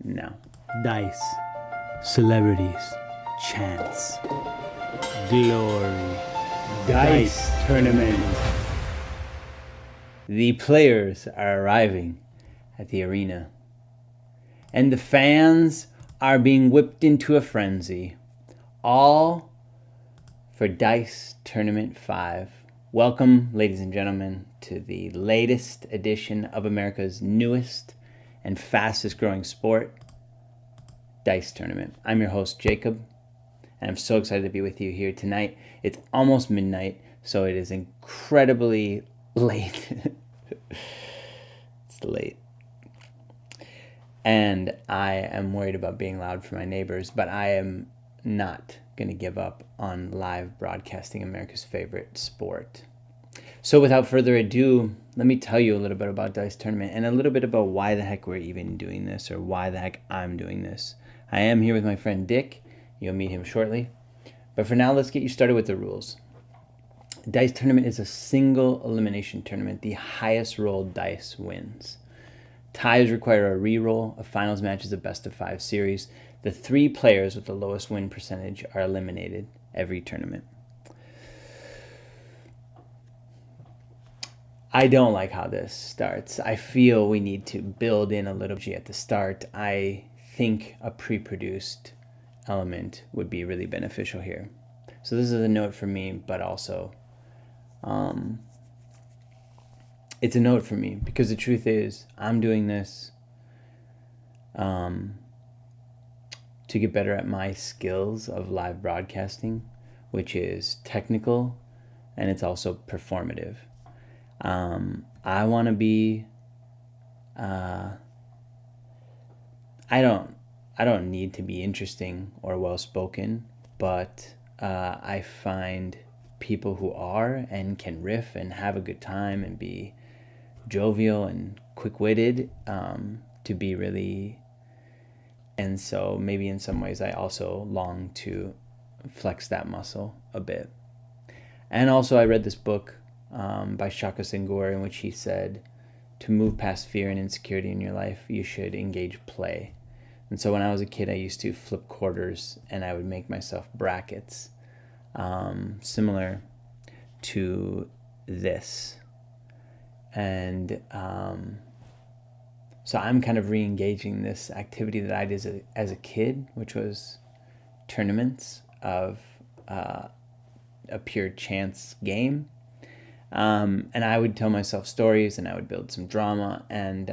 Now, dice, celebrities, chance, glory, dice tournament. The players are arriving at the arena, and the fans are being whipped into a frenzy, all for Dice Tournament 5. Welcome, ladies and gentlemen, to the latest edition of America's newest and fastest growing sport, Dice Tournament. I'm your host, Jacob, and I'm so excited to be with you here tonight. It's almost midnight, so it is incredibly late. It's late. And I am worried about being loud for my neighbors, but I am not going to give up on live broadcasting America's favorite sport. So without further ado, let me tell you a little bit about Dice Tournament and a little bit about why the heck we're even doing this, or why the heck I'm doing this. I am here with my friend Dick. You'll meet him shortly. But for now, let's get you started with the rules. Dice Tournament is a single elimination tournament. The highest rolled dice wins. Ties require a re-roll. A finals match is a best-of-5 series. The 3 players with the lowest win percentage are eliminated every tournament. I don't like how this starts. I feel we need to build in a little bit at the start. I think a pre-produced element would be really beneficial here. So this is a note for me, but also it's a note for me because the truth is I'm doing this to get better at my skills of live broadcasting, which is technical and it's also performative. I want to be, I don't need to be interesting or well-spoken, but I find people who are and can riff and have a good time and be jovial and quick-witted to be really, and so maybe in some ways I also long to flex that muscle a bit. And also I read this book by Shaka Senghor, in which he said to move past fear and insecurity in your life, you should engage play. And so when I was a kid, I used to flip quarters and I would make myself brackets similar to this. And so I'm kind of re-engaging this activity that I did as a kid, which was tournaments of a pure chance game. And I would tell myself stories and I would build some drama. And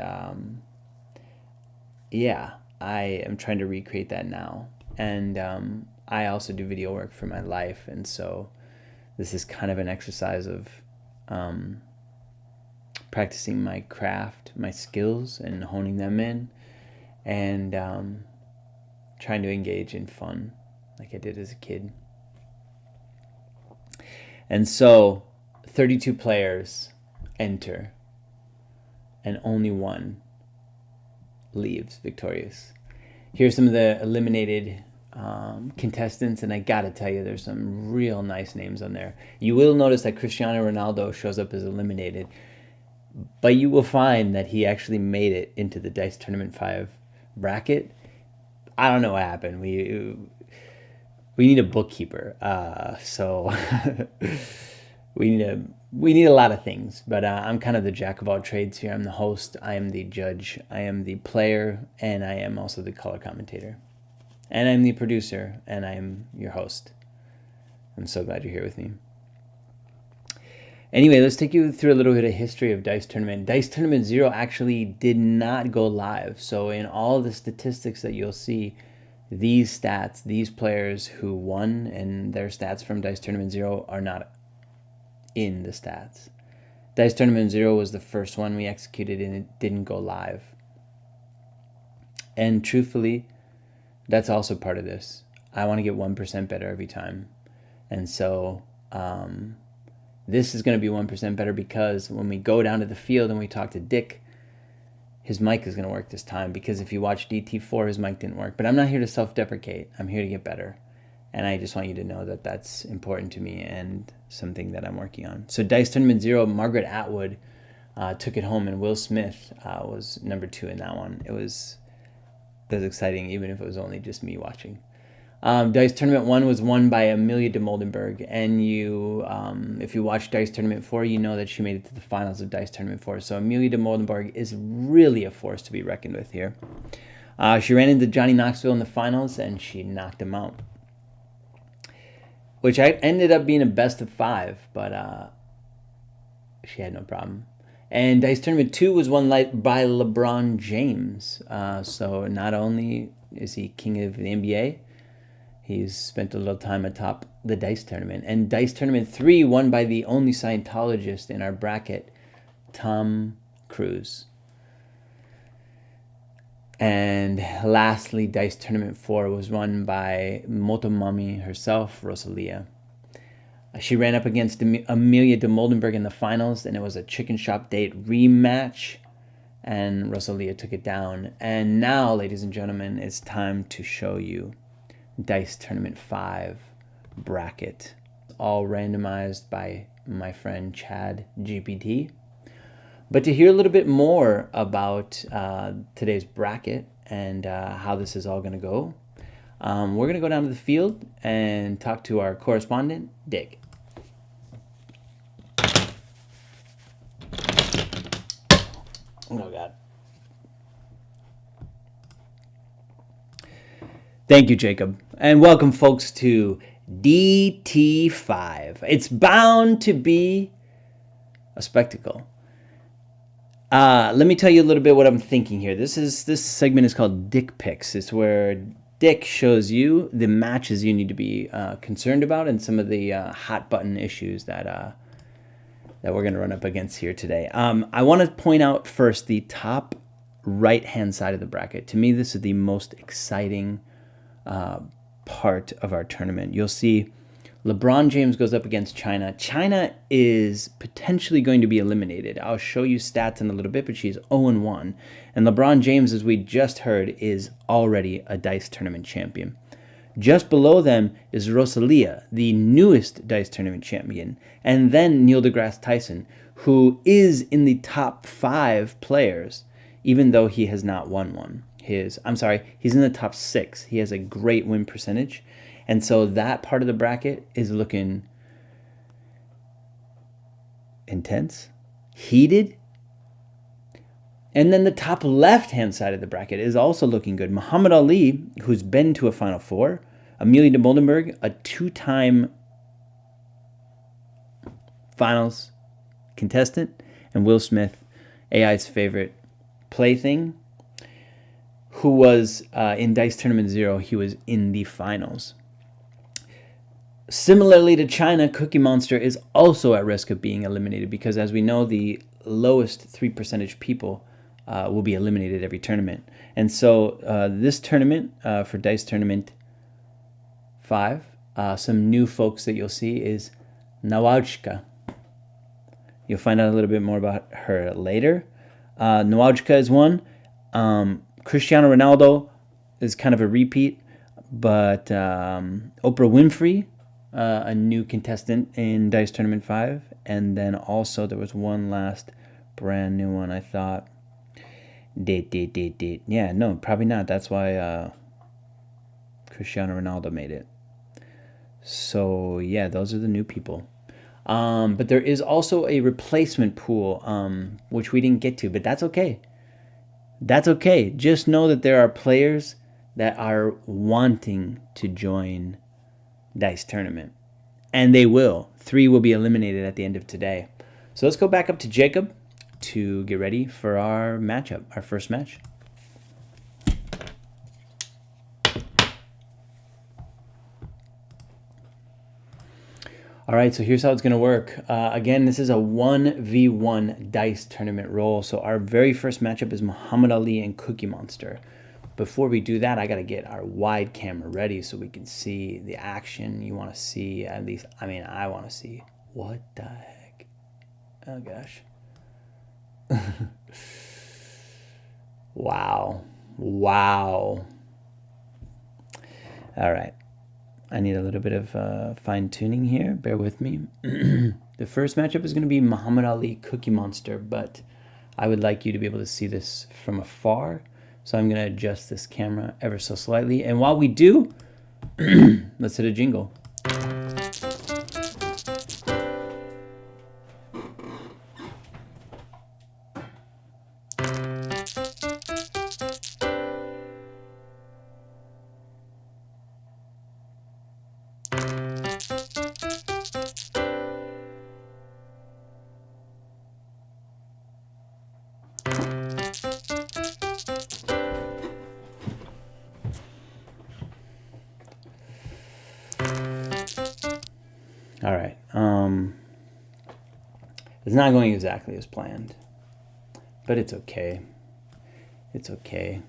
I am trying to recreate that now. And I also do video work for my life. And so this is kind of an exercise of practicing my craft, my skills, and honing them in. And trying to engage in fun like I did as a kid. And so 32 players enter, and only one leaves victorious. Here's some of the eliminated contestants, and I gotta tell you, there's some real nice names on there. You will notice that Cristiano Ronaldo shows up as eliminated, but you will find that he actually made it into the Dice Tournament 5 bracket. I don't know what happened. We need a bookkeeper, so we need a lot of things, but I'm kind of the jack of all trades here. I'm the host, I am the judge, I am the player, and I am also the color commentator. And I'm the producer, and I am your host. I'm so glad you're here with me. Anyway, let's take you through a little bit of history of Dice Tournament. Dice Tournament 0 actually did not go live. So in all the statistics that you'll see, these stats, these players who won and their stats from Dice Tournament 0 are not in the stats. Dice Tournament 0 was the first one we executed and it didn't go live. And truthfully, that's also part of this. I want to get 1% better every time. And so this is going to be 1% better because when we go down to the field and we talk to Dick, his mic is going to work this time, because if you watch DT4, his mic didn't work. But I'm not here to self-deprecate. I'm here to get better. And I just want you to know that that's important to me and something that I'm working on. So Dice Tournament 0, Margaret Atwood took it home, and Will Smith was number 2 in that one. It was That's exciting, even if it was only just me watching. Dice Tournament 1 was won by Amelia de Moldenberg, and if you watch Dice Tournament 4, you know that she made it to the finals of Dice Tournament 4. So Amelia de Moldenberg is really a force to be reckoned with here. She ran into Johnny Knoxville in the finals, and she knocked him out, which ended up being a best of 5, but she had no problem. And Dice Tournament 2 was won by LeBron James. So not only is he king of the NBA, he's spent a little time atop the Dice Tournament. And Dice Tournament 3 won by the only Scientologist in our bracket, Tom Cruise. And lastly, Dice Tournament 4 was won by Motomami herself, Rosalia. She ran up against Amelia de Moldenberg in the finals, and it was a chicken shop date rematch, and Rosalia took it down. And now, ladies and gentlemen, it's time to show you Dice Tournament 5 bracket, all randomized by my friend Chad GPT. But to hear a little bit more about today's bracket and how this is all going to go, we're going to go down to the field and talk to our correspondent, Dick. Oh, God. Thank you, Jacob. And welcome, folks, to DT5. It's bound to be a spectacle. Let me tell you a little bit what I'm thinking here. This segment is called Dick Picks. It's where Dick shows you the matches you need to be concerned about and some of the hot button issues that we're going to run up against here today. I want to point out first the top right-hand side of the bracket. To me, this is the most exciting part of our tournament. You'll see LeBron James goes up against China. China is potentially going to be eliminated. I'll show you stats in a little bit, but she's 0-1. And LeBron James, as we just heard, is already a Dice Tournament champion. Just below them is Rosalia, the newest Dice Tournament champion. And then Neil deGrasse Tyson, who is in the top 5 players, even though he has not won one. He's in the top 6. He has a great win percentage. And so that part of the bracket is looking intense, heated. And then the top left-hand side of the bracket is also looking good. Muhammad Ali, who's been to a Final Four, Amelia de Moldenberg, a 2-time finals contestant, and Will Smith, AI's favorite plaything, who was in Dice Tournament 0. He was in the finals. Similarly to China, Cookie Monster is also at risk of being eliminated because, as we know, the lowest 3% people will be eliminated every tournament. And so this tournament, for Dice Tournament 5, some new folks that you'll see is Nawalchka. You'll find out a little bit more about her later. Nawalchka is one. Cristiano Ronaldo is kind of a repeat, but Oprah Winfrey, a new contestant in Dice Tournament 5. And then also there was one last brand new one, I thought. Yeah, no, probably not. That's why Cristiano Ronaldo made it. So, yeah, those are the new people. But there is also a replacement pool, which we didn't get to, but that's okay. That's okay. Just know that there are players that are wanting to join Dice Tournament. And they will. 3 will be eliminated at the end of today. So let's go back up to Jacob to get ready for our matchup, our first match. All right, so here's how it's going to work. Again, this is a 1v1 Dice Tournament roll. So our very first matchup is Muhammad Ali and Cookie Monster. Before we do that, I got to get our wide camera ready so we can see the action you want to see. At least, I want to see. What the heck? Oh, gosh. Wow. All right. I need a little bit of fine-tuning here. Bear with me. The first matchup is going to be Muhammad Ali Cookie Monster, but I would like you to be able to see this from afar So I'm going to adjust this camera ever so slightly. And while we do, let's hit a jingle. All right. It's not going exactly as planned, but it's okay. It's okay.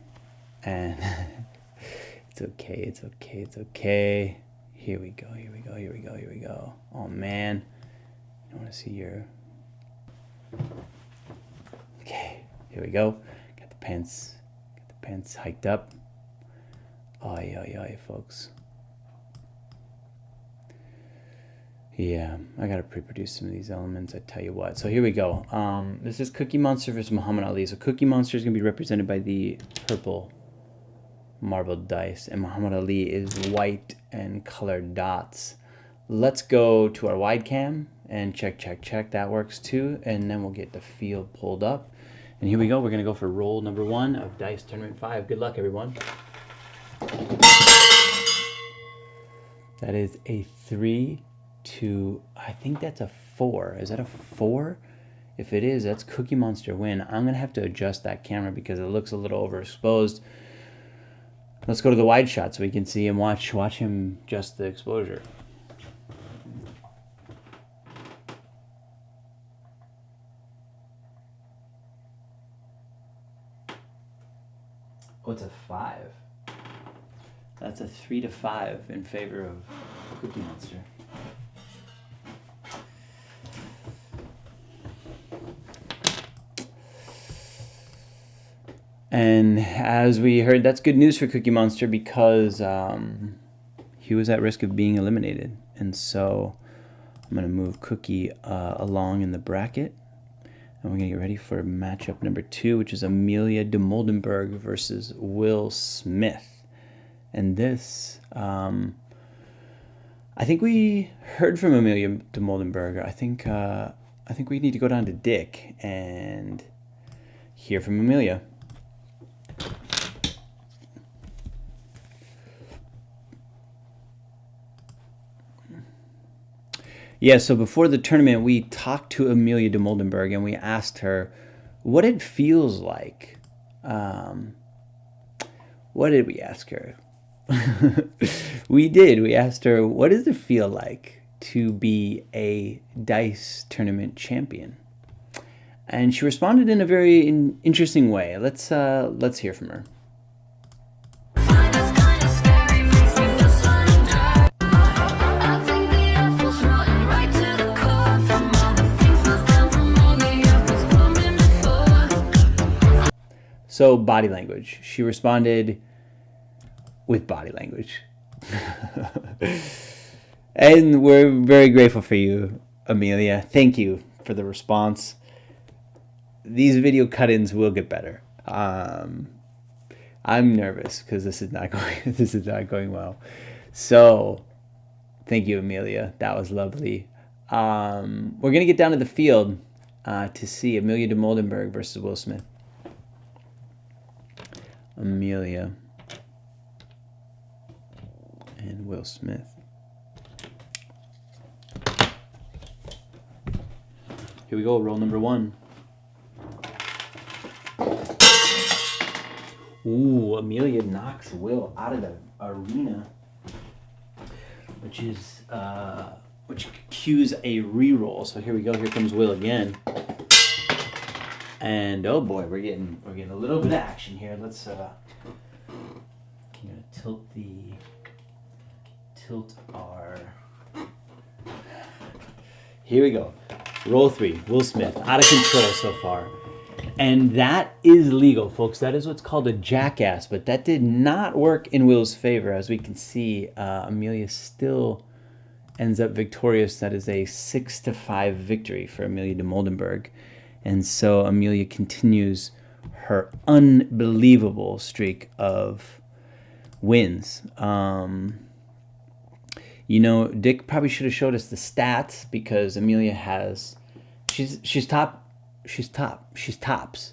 And it's okay. It's okay. It's okay. Here we go. Here we go. Here we go. Here we go. Oh man. I want to see your. Okay. Here we go. Got the pants hiked up. Oi, oi, oi, folks. Yeah, I gotta pre-produce some of these elements, I tell you what. So here we go. This is Cookie Monster versus Muhammad Ali. So Cookie Monster is gonna be represented by the purple marbled dice, and Muhammad Ali is white and colored dots. Let's go to our wide cam and check. That works too, and then we'll get the field pulled up. And here we go. We're gonna go for roll number 1 of Dice Tournament 5. Good luck, everyone. That is a 3, 2, I think that's a 4. Is that a 4? If it is, that's Cookie Monster win. I'm gonna have to adjust that camera because it looks a little overexposed. Let's go to the wide shot so we can see him, watch him adjust the exposure. Oh, it's a 5. That's a 3 to 5 in favor of Cookie Monster. And as we heard, that's good news for Cookie Monster because he was at risk of being eliminated. And so I'm going to move Cookie along in the bracket. And we're going to get ready for matchup number 2, which is Amelia de Moldenberg versus Will Smith. And this, I think we heard from Amelia de Moldenberg. I think we need to go down to Dick and hear from Amelia. Yeah, so before the tournament, we talked to Amelia de Moldenberg and we asked her what it feels like. What did we ask her? We asked her, what does it feel like to be a dice tournament champion? And she responded in a very interesting way. Let's hear from her. So body language. She responded with body language. And we're very grateful for you, Amelia. Thank you for the response. These video cut-ins will get better. I'm nervous because this is not going well. So thank you, Amelia. That was lovely. We're gonna get down to the field to see Amelia de Moldenberg versus Will Smith. Amelia and Will Smith. Here we go, roll number 1. Ooh, Amelia knocks Will out of the arena, which cues a reroll. So here we go. Here comes Will again. And oh boy, we're getting a little bit of action here. Let's I'm gonna tilt our. Here we go. Roll 3. Will Smith out of control so far, and that is legal, folks. That is what's called a jackass. But that did not work in Will's favor, as we can see. Amelia still ends up victorious. That is a 6 to 5 victory for Amelia de Moldenberg. And so Amelia continues her unbelievable streak of wins. Dick probably should have showed us the stats because Amelia has, she's tops. She's tops.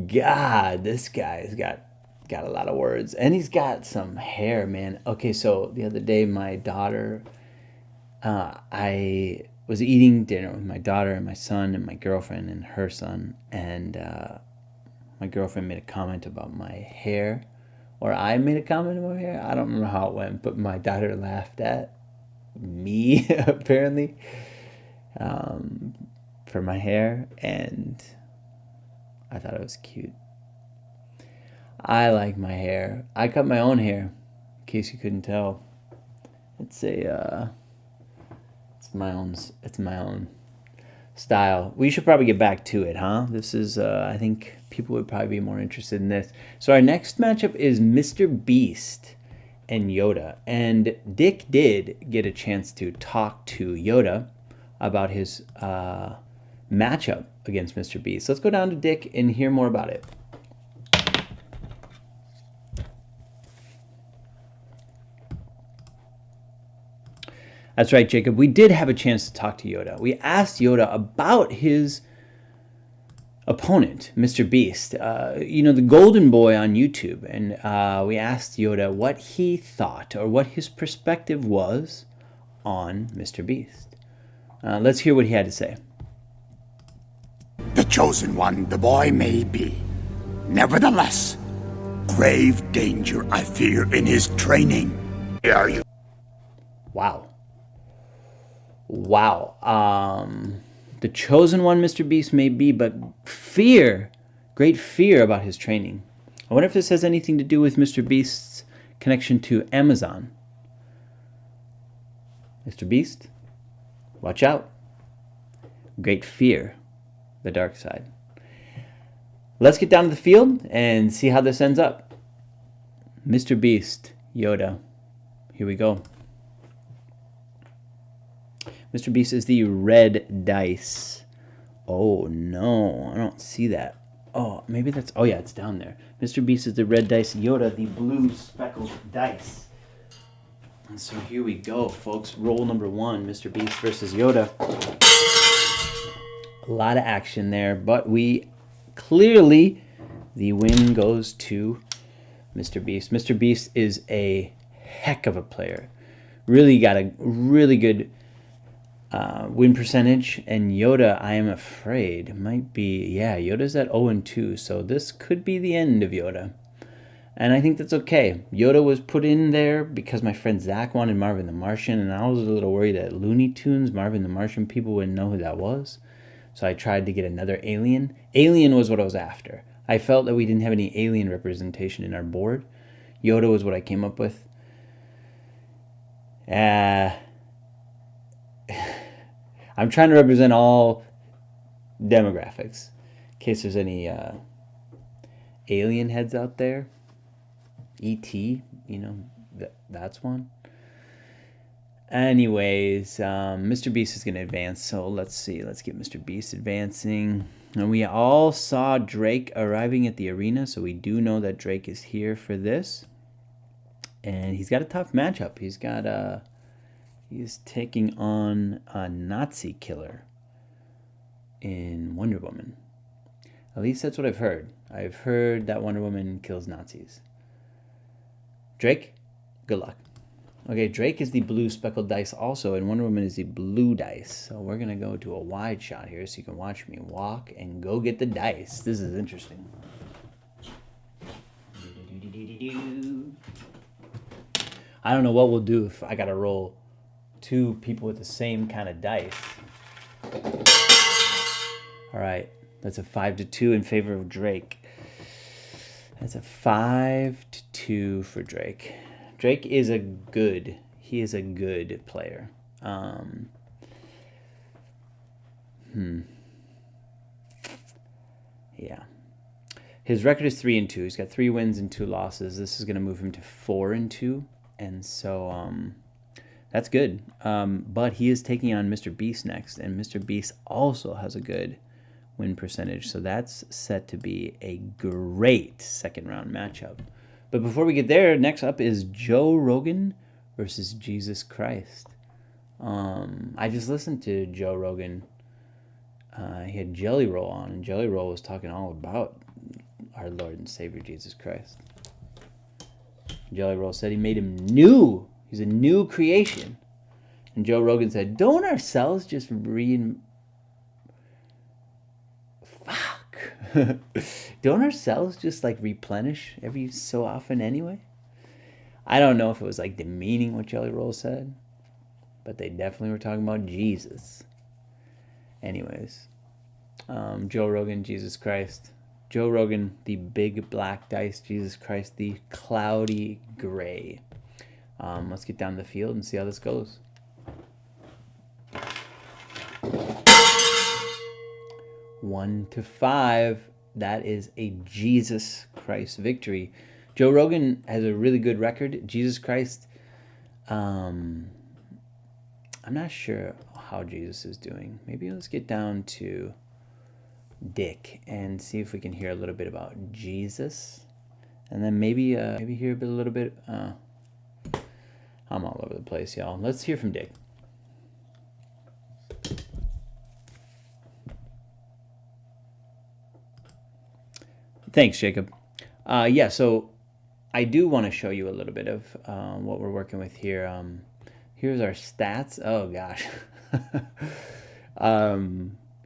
God, this guy's got a lot of words, and he's got some hair, man. Okay, so the other day, my daughter, I was eating dinner with my daughter and my son and my girlfriend and her son, and my girlfriend made a comment about my hair, or I made a comment about my hair. I don't remember how it went, but my daughter laughed at me apparently for my hair, and I thought it was cute. I like my hair. I cut my own hair, in case you couldn't tell. It's my own style. We should probably get back to it, huh? This is, I think people would probably be more interested in this. So our next matchup is Mr. Beast and Yoda. And Dick did get a chance to talk to Yoda about his matchup against Mr. Beast. Let's go down to Dick and hear more about it. That's right, Jacob. We did have a chance to talk to Yoda. We asked Yoda about his opponent, Mr. Beast, the Golden Boy on YouTube. And we asked Yoda what he thought or what his perspective was on Mr. Beast. Let's hear what he had to say. The chosen one the boy may be. Nevertheless, grave danger I fear in his training. Are you? Wow. The chosen one Mr. Beast may be, but great fear about his training. I wonder if this has anything to do with Mr. Beast's connection to Amazon. Mr. Beast, watch out. Great fear, the dark side. Let's get down to the field and see how this ends up. Mr. Beast, Yoda. Here we go. Mr. Beast is the red dice. Oh, no. I don't see that. Oh, maybe that's... Oh, yeah, it's down there. Mr. Beast is the red dice. Yoda, the blue speckled dice. And so here we go, folks. Roll number 1, Mr. Beast versus Yoda. A lot of action there, but the win goes to Mr. Beast. Mr. Beast is a heck of a player. Really got a really good win percentage, and Yoda, I am afraid, might be, Yoda's at 0-2, so this could be the end of Yoda. And I think that's okay. Yoda was put in there because my friend Zach wanted Marvin the Martian, and I was a little worried that Looney Tunes, Marvin the Martian, people wouldn't know who that was. So I tried to get another alien. Alien was what I was after. I felt that we didn't have any alien representation in our board. Yoda was what I came up with. I'm trying to represent all demographics, in case there's any alien heads out there. E.T., that's one. Anyways, Mr. Beast is going to advance, so let's see. Let's get Mr. Beast advancing. And we all saw Drake arriving at the arena, so we do know that Drake is here for this. And he's got a tough matchup. He's taking on a Nazi killer in Wonder Woman. At least that's what I've heard. I've heard that Wonder Woman kills Nazis. Drake, good luck. Okay, Drake is the blue speckled dice also, and Wonder Woman is the blue dice. So we're going to go to a wide shot here so you can watch me walk and go get the dice. This is interesting. I don't know what we'll do if I got to roll 2 people with the same kind of dice. All right, that's a 5-2 in favor of Drake. That's a 5-2 for Drake. Drake is a good player. Yeah. His record is 3-2. He's got 3 wins and 2 losses. This is going to move him to 4-2. And so That's good. But he is taking on Mr. Beast next, and Mr. Beast also has a good win percentage. So that's set to be a great second round matchup. But before we get there, next up is Joe Rogan versus Jesus Christ. I just listened to Joe Rogan. He had Jelly Roll on, and Jelly Roll was talking all about our Lord and Savior Jesus Christ. Jelly Roll said he made him new. He's a new creation. And Joe Rogan said, don't our cells just don't our cells just like replenish every so often anyway? I don't know if it was like demeaning what Jelly Roll said, but they definitely were talking about Jesus. Anyways, Joe Rogan, Jesus Christ. Joe Rogan, the big black dice. Jesus Christ, the cloudy gray. Let's get down the field and see how this goes. One to 5. That is a Jesus Christ victory. Joe Rogan has a really good record. Jesus Christ, I'm not sure how Jesus is doing. Maybe let's get down to Dick and see if we can hear a little bit about Jesus, and then maybe hear a little bit. I'm all over the place, y'all. Let's hear from Dick. Thanks, Jacob. Yeah, so I do want to show you a little bit of what we're working with here. Here's our stats. Oh gosh.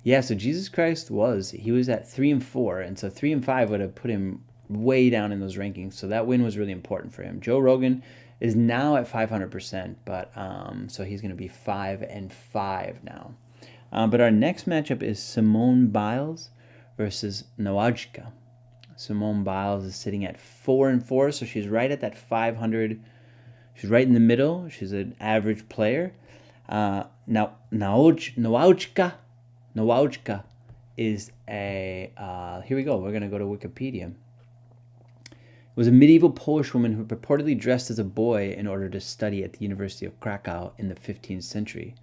Yeah, so Jesus Christ was at 3 and 4, and so 3 and 5 would have put him way down in those rankings. So that win was really important for him. Joe Rogan is now at 500%, but so he's going to be 5 and 5 now. But our next matchup is Simone Biles versus Nawajka. Simone Biles is sitting at 4 and 4, so she's right at that 500. She's right in the middle. She's an average player. Now Nawajka is a here we go. We're gonna go to Wikipedia. Was a medieval Polish woman who purportedly dressed as a boy in order to study at the University of Krakow in the 15th century.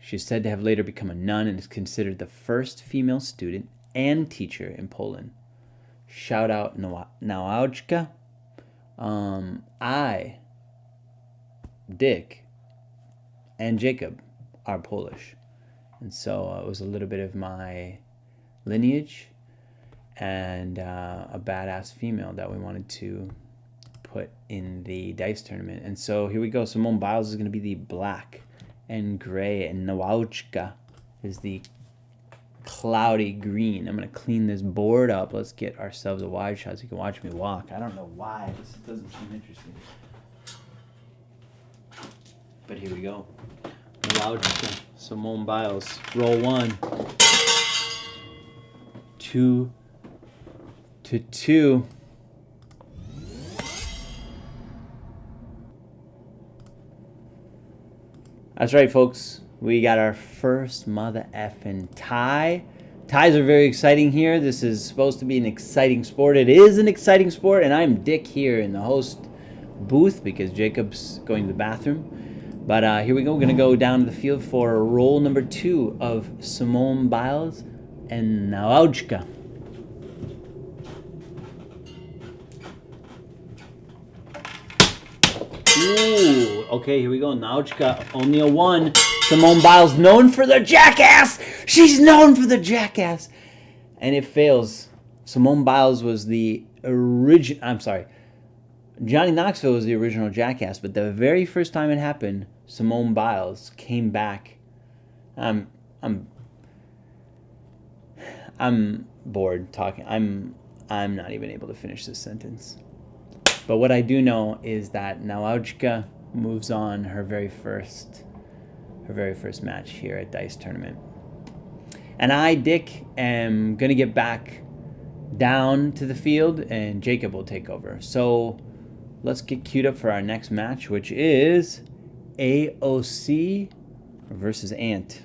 She is said to have later become a nun and is considered the first female student and teacher in Poland. Shout out Nawajka. I, Dick, and Jacob are Polish. And so it was a little bit of my lineage and a badass female that we wanted to put in the dice tournament. And so here we go. Simone Biles is going to be the black and gray, and Nawajka is the cloudy green. I'm going to clean this board up. Let's get ourselves a wide shot so you can watch me walk. I don't know why. This doesn't seem interesting. But here we go. Nawajka, Simone Biles. Roll 1. 2 to 2. That's right, folks. We got our first mother effing tie. Ties are very exciting here. This is supposed to be an exciting sport. It is an exciting sport, and I'm Dick here in the host booth because Jacob's going to the bathroom. But here we go. We're going to go down to the field for roll number 2 of Simone Biles and Nawajka. Ooh, okay, here we go. Nawajka, only a 1. Simone Biles, known for the jackass. She's known for the jackass. And it fails. Simone Biles was the original. I'm sorry. Johnny Knoxville was the original jackass, but the very first time it happened, Simone Biles came back. I'm bored talking. I'm not even able to finish this sentence. But what I do know is that Nawajka moves on her very first match here at Dice Tournament. And I, Dick, am going to get back down to the field, and Jacob will take over. So let's get queued up for our next match, which is AOC versus Ant.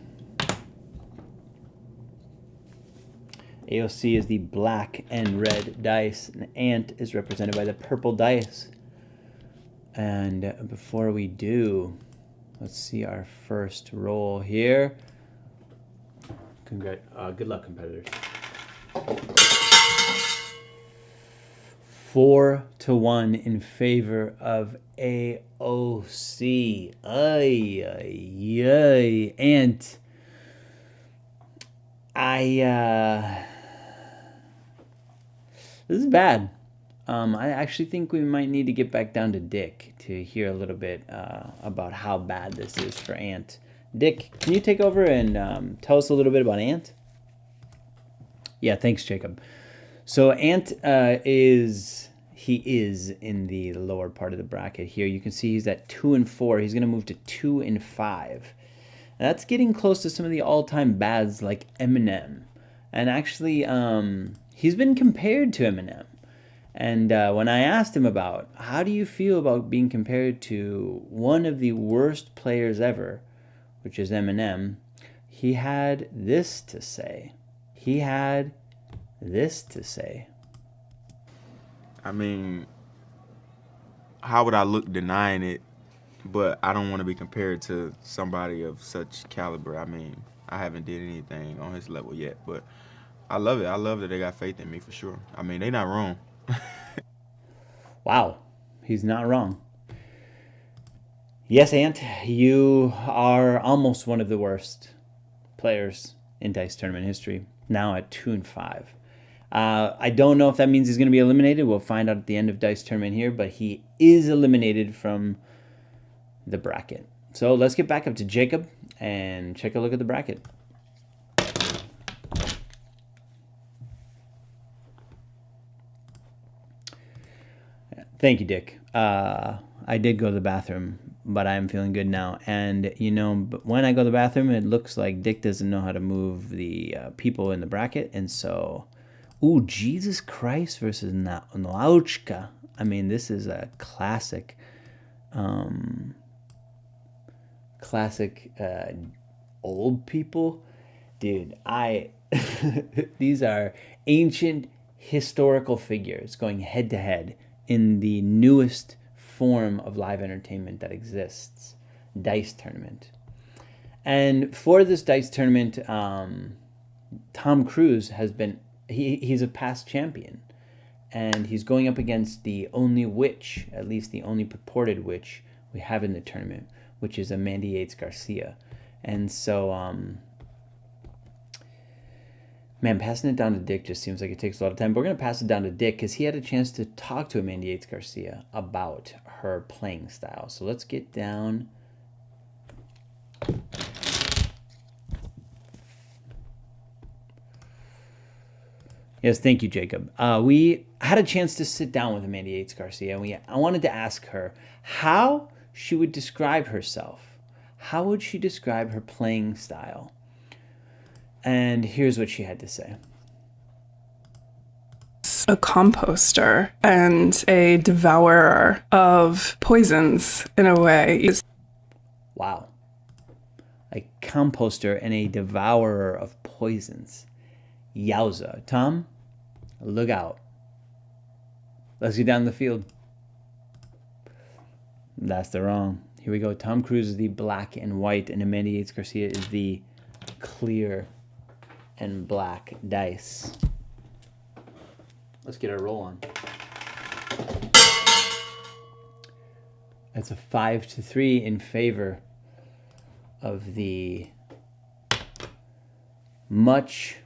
AOC is the black and red dice, and Ant is represented by the purple dice. And before we do, Let's see our first roll here. Good luck, competitors. 4-1 in favor of AOC. Ay, ay, ay. And this is bad. I actually think we might need to get back down to Dick to hear a little bit about how bad this is for Ant. Dick, can you take over and tell us a little bit about Ant? Yeah, thanks, Jacob. So Ant is in the lower part of the bracket here. You can see he's at 2 and 4. He's going to move to 2 and 5. And that's getting close to some of the all-time bads like Eminem. And actually, he's been compared to Eminem. And when I asked him about how do you feel about being compared to one of the worst players ever, which is Eminem, he had this to say. I mean, how would I look denying it? But I don't want to be compared to somebody of such caliber. I mean, I haven't did anything on his level yet, but I love it. I love that they got faith in me for sure. I mean, they not wrong. Wow, he's not wrong. Yes, Ant, you are almost one of the worst players in Dice Tournament history, now at 2 and 5. I don't know if that means he's going to be eliminated. We'll find out at the end of Dice Tournament here, but he is eliminated from the bracket. So let's get back up to Jacob and take a look at the bracket. Thank you, Dick. I did go to the bathroom, but I'm feeling good now. And, you know, when I go to the bathroom, it looks like Dick doesn't know how to move the people in the bracket. And so, ooh, Jesus Christ versus Nauchka. I mean, this is a classic, old people. Dude, these are ancient historical figures going head to head in the newest form of live entertainment that exists, Dice Tournament. And for this Dice Tournament, Tom Cruise has been, he's a past champion. And he's going up against the only witch, at least the only purported witch we have in the tournament, which is Amanda Yates Garcia. And so, man, passing it down to Dick just seems like it takes a lot of time. But we're going to pass it down to Dick because he had a chance to talk to Amanda Yates Garcia about her playing style. So let's get down. Yes, thank you, Jacob. We had a chance to sit down with Amanda Yates Garcia, and I wanted to ask her how she would describe herself. How would she describe her playing style? And here's what she had to say. A composter and a devourer of poisons, in a way. Wow. A composter and a devourer of poisons. Yowza. Tom, look out. Let's get down the field. That's the wrong. Here we go. Tom Cruise is the black and white, and Amanda Yates Garcia is the clear and black dice. Let's get our roll on. That's a 5-3 in favor of the much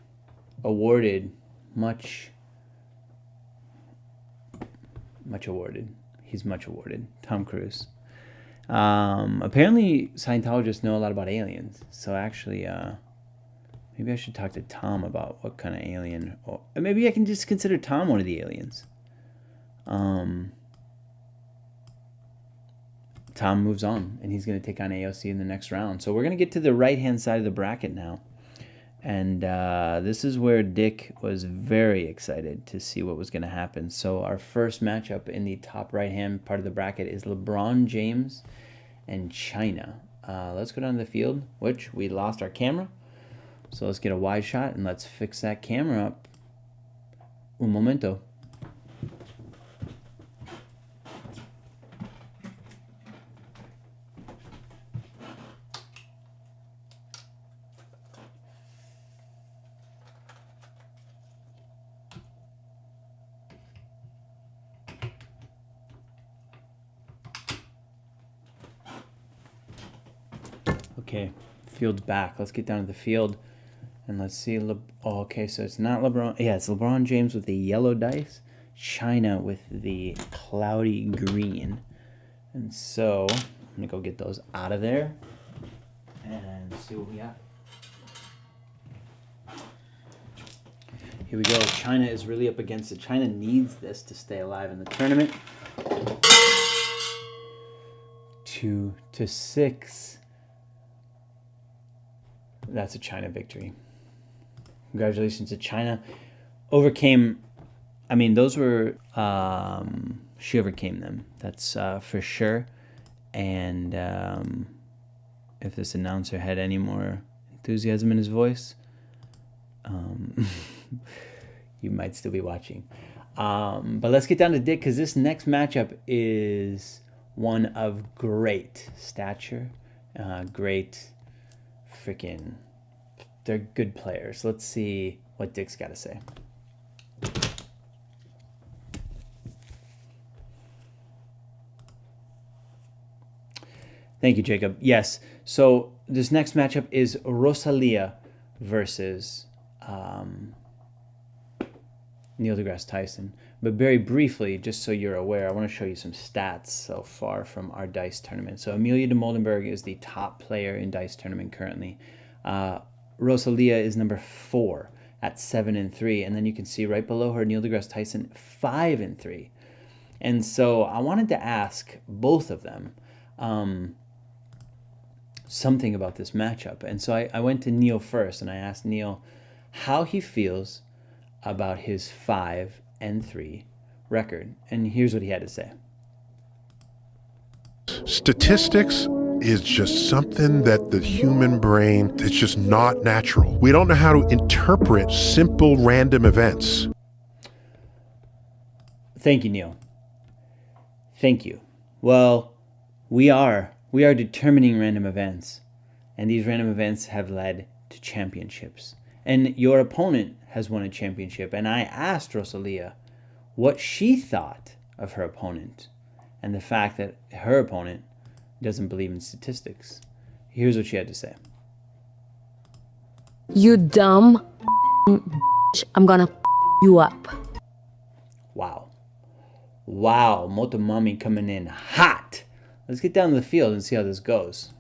awarded. He's much awarded. Tom Cruise. Apparently Scientologists know a lot about aliens. So actually, maybe I should talk to Tom about what kind of alien, or maybe I can just consider Tom one of the aliens. Tom moves on, and he's going to take on AOC in the next round. So we're going to get to the right-hand side of the bracket now. And this is where Dick was very excited to see what was going to happen. So our first matchup in the top right-hand part of the bracket is LeBron James and China. Let's go down to the field, which we lost our camera. So let's get a wide shot, and let's fix that camera up. Un momento. Okay, field's back. Let's get down to the field. And let's see. Okay, so it's not LeBron. Yeah, it's LeBron James with the yellow dice. China with the cloudy green. And so I'm going to go get those out of there and see what we got. Here we go. China is really up against it. China needs this to stay alive in the tournament. 2-6. That's a China victory. Congratulations to China. Overcame, I mean, those were, she overcame them. That's for sure. And if this announcer had any more enthusiasm in his voice, you might still be watching. But let's get down to Dick, because this next matchup is one of great stature, great freaking, they're good players. Let's see what Dick's got to say. Thank you, Jacob. Yes, so this next matchup is Rosalia versus Neil deGrasse Tyson. But very briefly, just so you're aware, I want to show you some stats so far from our DICE tournament. So Amelia de Moldenberg is the top player in DICE tournament currently. Rosalia is number 4 at 7-3. And then you can see right below her, Neil deGrasse Tyson, 5-3. And so I wanted to ask both of them something about this matchup. And so I went to Neil first, and I asked Neil how he feels about his 5-3 record. And here's what he had to say. Statistics is just something that the human brain, it's just not natural. We don't know how to interpret simple random events. Thank you, Neil. Thank you. Well, we are determining random events, and these random events have led to championships. And your opponent has won a championship, and I asked Rosalia what she thought of her opponent and the fact that her opponent doesn't believe in statistics. Here's what she had to say. You dumb bitch. I'm gonna you up. Wow. Wow, Motomami coming in hot. Let's get down to the field and see how this goes.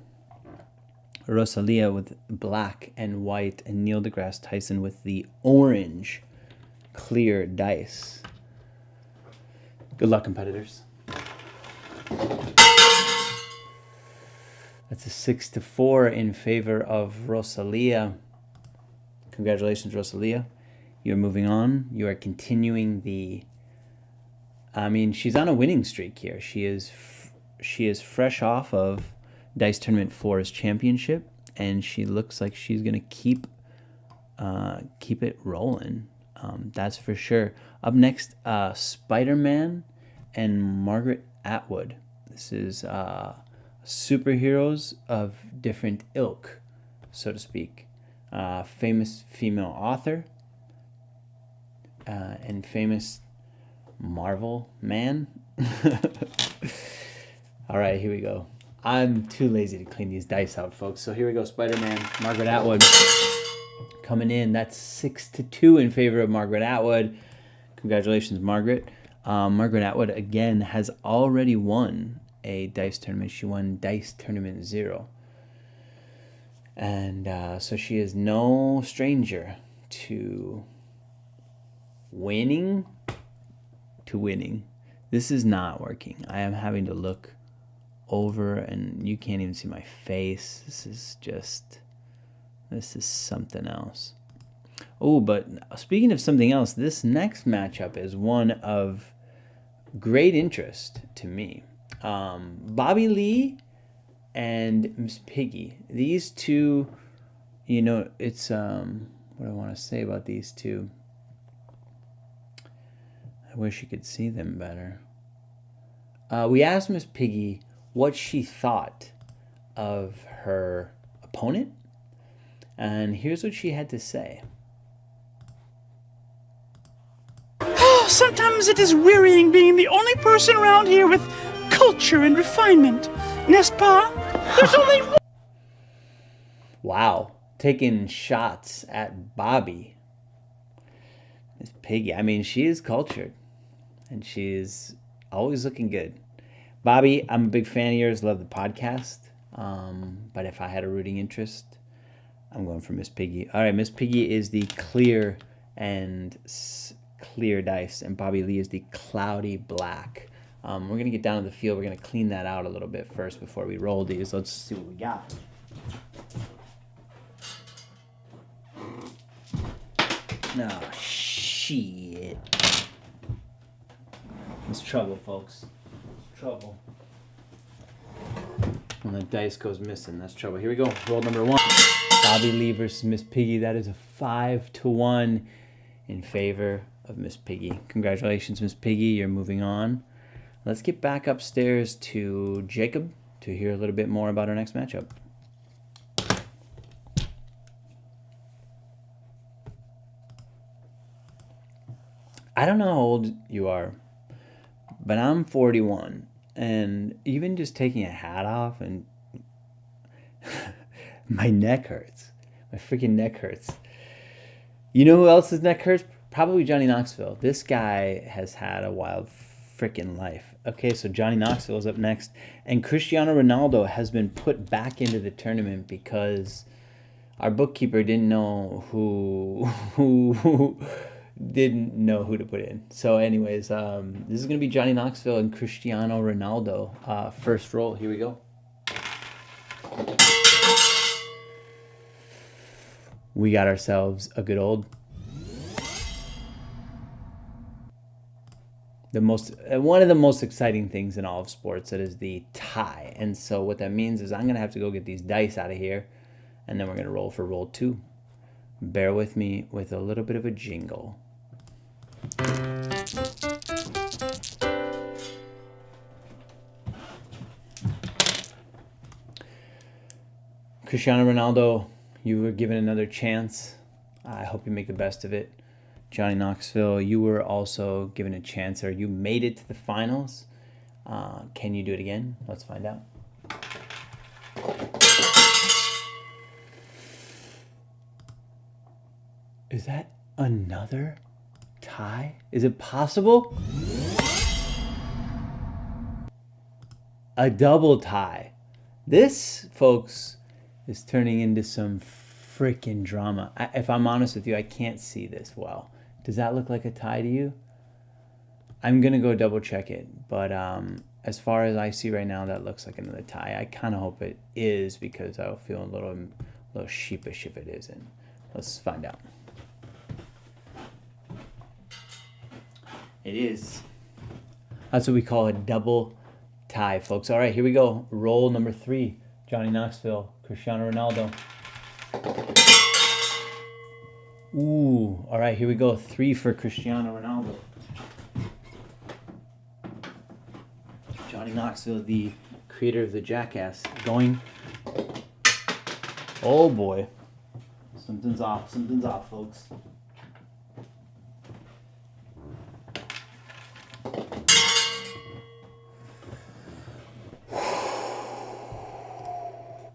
Rosalia with black and white, and Neil deGrasse Tyson with the orange clear dice. Good luck, competitors. That's a 6-4 in favor of Rosalia. Congratulations, Rosalia. You're moving on. You are continuing the... I mean, she's on a winning streak here. She is fresh off of DICE Tournament 4's championship, and she looks like she's going to keep it rolling. That's for sure. Up next, Spider-Man and Margaret Atwood. This is superheroes of different ilk, so to speak. Famous female author and famous Marvel man. All right, here we go. I'm too lazy to clean these dice out, folks. So here we go. Spider-Man, Margaret Atwood coming in. That's 6-2 in favor of Margaret Atwood. Congratulations, Margaret. Margaret Atwood, again, has already won a DICE tournament. She won DICE Tournament 0. And so she is no stranger to winning. This is not working. I am having to look over, and you can't even see my face. This is something else. Oh, but speaking of something else, this next matchup is one of great interest to me. Bobby Lee and Miss Piggy. These two, you know, it's what I want to say about these two. I wish you could see them better. We asked Miss Piggy what she thought of her opponent, and here's what she had to say. Sometimes it is wearying being the only person around here with culture and refinement. N'est-ce pas? There's only one. Wow. Taking shots at Bobby. Miss Piggy. I mean, she is cultured. And she's always looking good. Bobby, I'm a big fan of yours. Love the podcast. But if I had a rooting interest, I'm going for Miss Piggy. All right, Miss Piggy is the clear dice, and Bobby Lee is the cloudy black. We're going to get down to the field. We're going to clean that out a little bit first before we roll these. Let's see what we got. Oh, shit. It's trouble, folks. It's trouble. When the dice goes missing, that's trouble. Here we go. Roll number 1. Bobby Lee versus Miss Piggy. That is a 5-1 in favor of Miss Piggy. Congratulations, Miss Piggy. You're moving on. Let's get back upstairs to Jacob to hear a little bit more about our next matchup. I don't know how old you are, but I'm 41. And even just taking a hat off and my neck hurts. My freaking neck hurts. You know who else's neck hurts? Probably Johnny Knoxville. This guy has had a wild freaking life. Okay, so Johnny Knoxville is up next. And Cristiano Ronaldo has been put back into the tournament because our bookkeeper didn't know who didn't know who to put in. So anyways, this is going to be Johnny Knoxville and Cristiano Ronaldo. First roll. Here we go. We got ourselves a good old... one of the most exciting things in all of sports, that is the tie. And so what that means is I'm going to have to go get these dice out of here, and then we're going to roll for roll 2. Bear with me with a little bit of a jingle. Cristiano Ronaldo, you were given another chance. I hope you make the best of it. Johnny Knoxville, you were also given a chance, or you made it to the finals. Can you do it again? Let's find out. Is that another tie? Is it possible? A double tie. This, folks, is turning into some freaking drama. If I'm honest with you, I can't see this well. Does that look like a tie to you? I'm going to go double check it. But as far as I see right now, that looks like another tie. I kind of hope it is, because I'll feel a little sheepish if it isn't. Let's find out. It is. That's what we call a double tie, folks. All right, here we go. Roll number 3. Johnny Knoxville, Cristiano Ronaldo. Ooh, all right, here we go. 3 for Cristiano Ronaldo. Johnny Knoxville, the creator of the Jackass, going. Oh boy. Something's off, folks.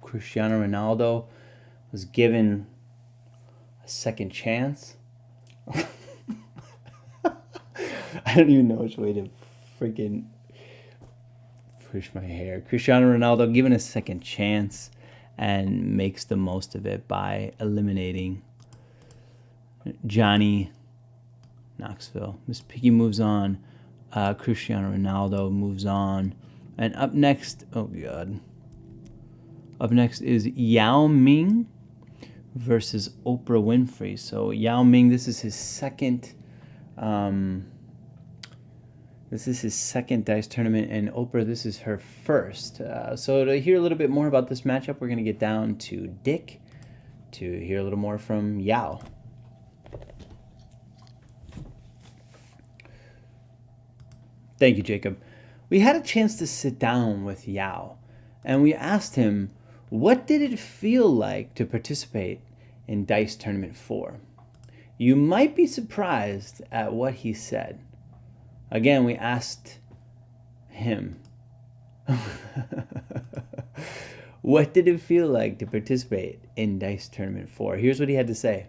Cristiano Ronaldo was given a second chance. I don't even know which way to freaking push my hair. Cristiano Ronaldo given a second chance and makes the most of it by eliminating Johnny Knoxville. Miss Piggy moves on. Cristiano Ronaldo moves on. And up next, oh God. Up next is Yao Ming versus Oprah Winfrey. So Yao Ming, this is his second dice tournament, and Oprah, this is her first. So to hear a little bit more about this matchup, we're going to get down to Dick to hear a little more from Yao. Thank you, Jacob. We had a chance to sit down with Yao, and we asked him, what did it feel like to participate in Dice Tournament 4? You might be surprised at what he said. Again, we asked him, What did it feel like to participate in Dice Tournament 4? Here's what he had to say.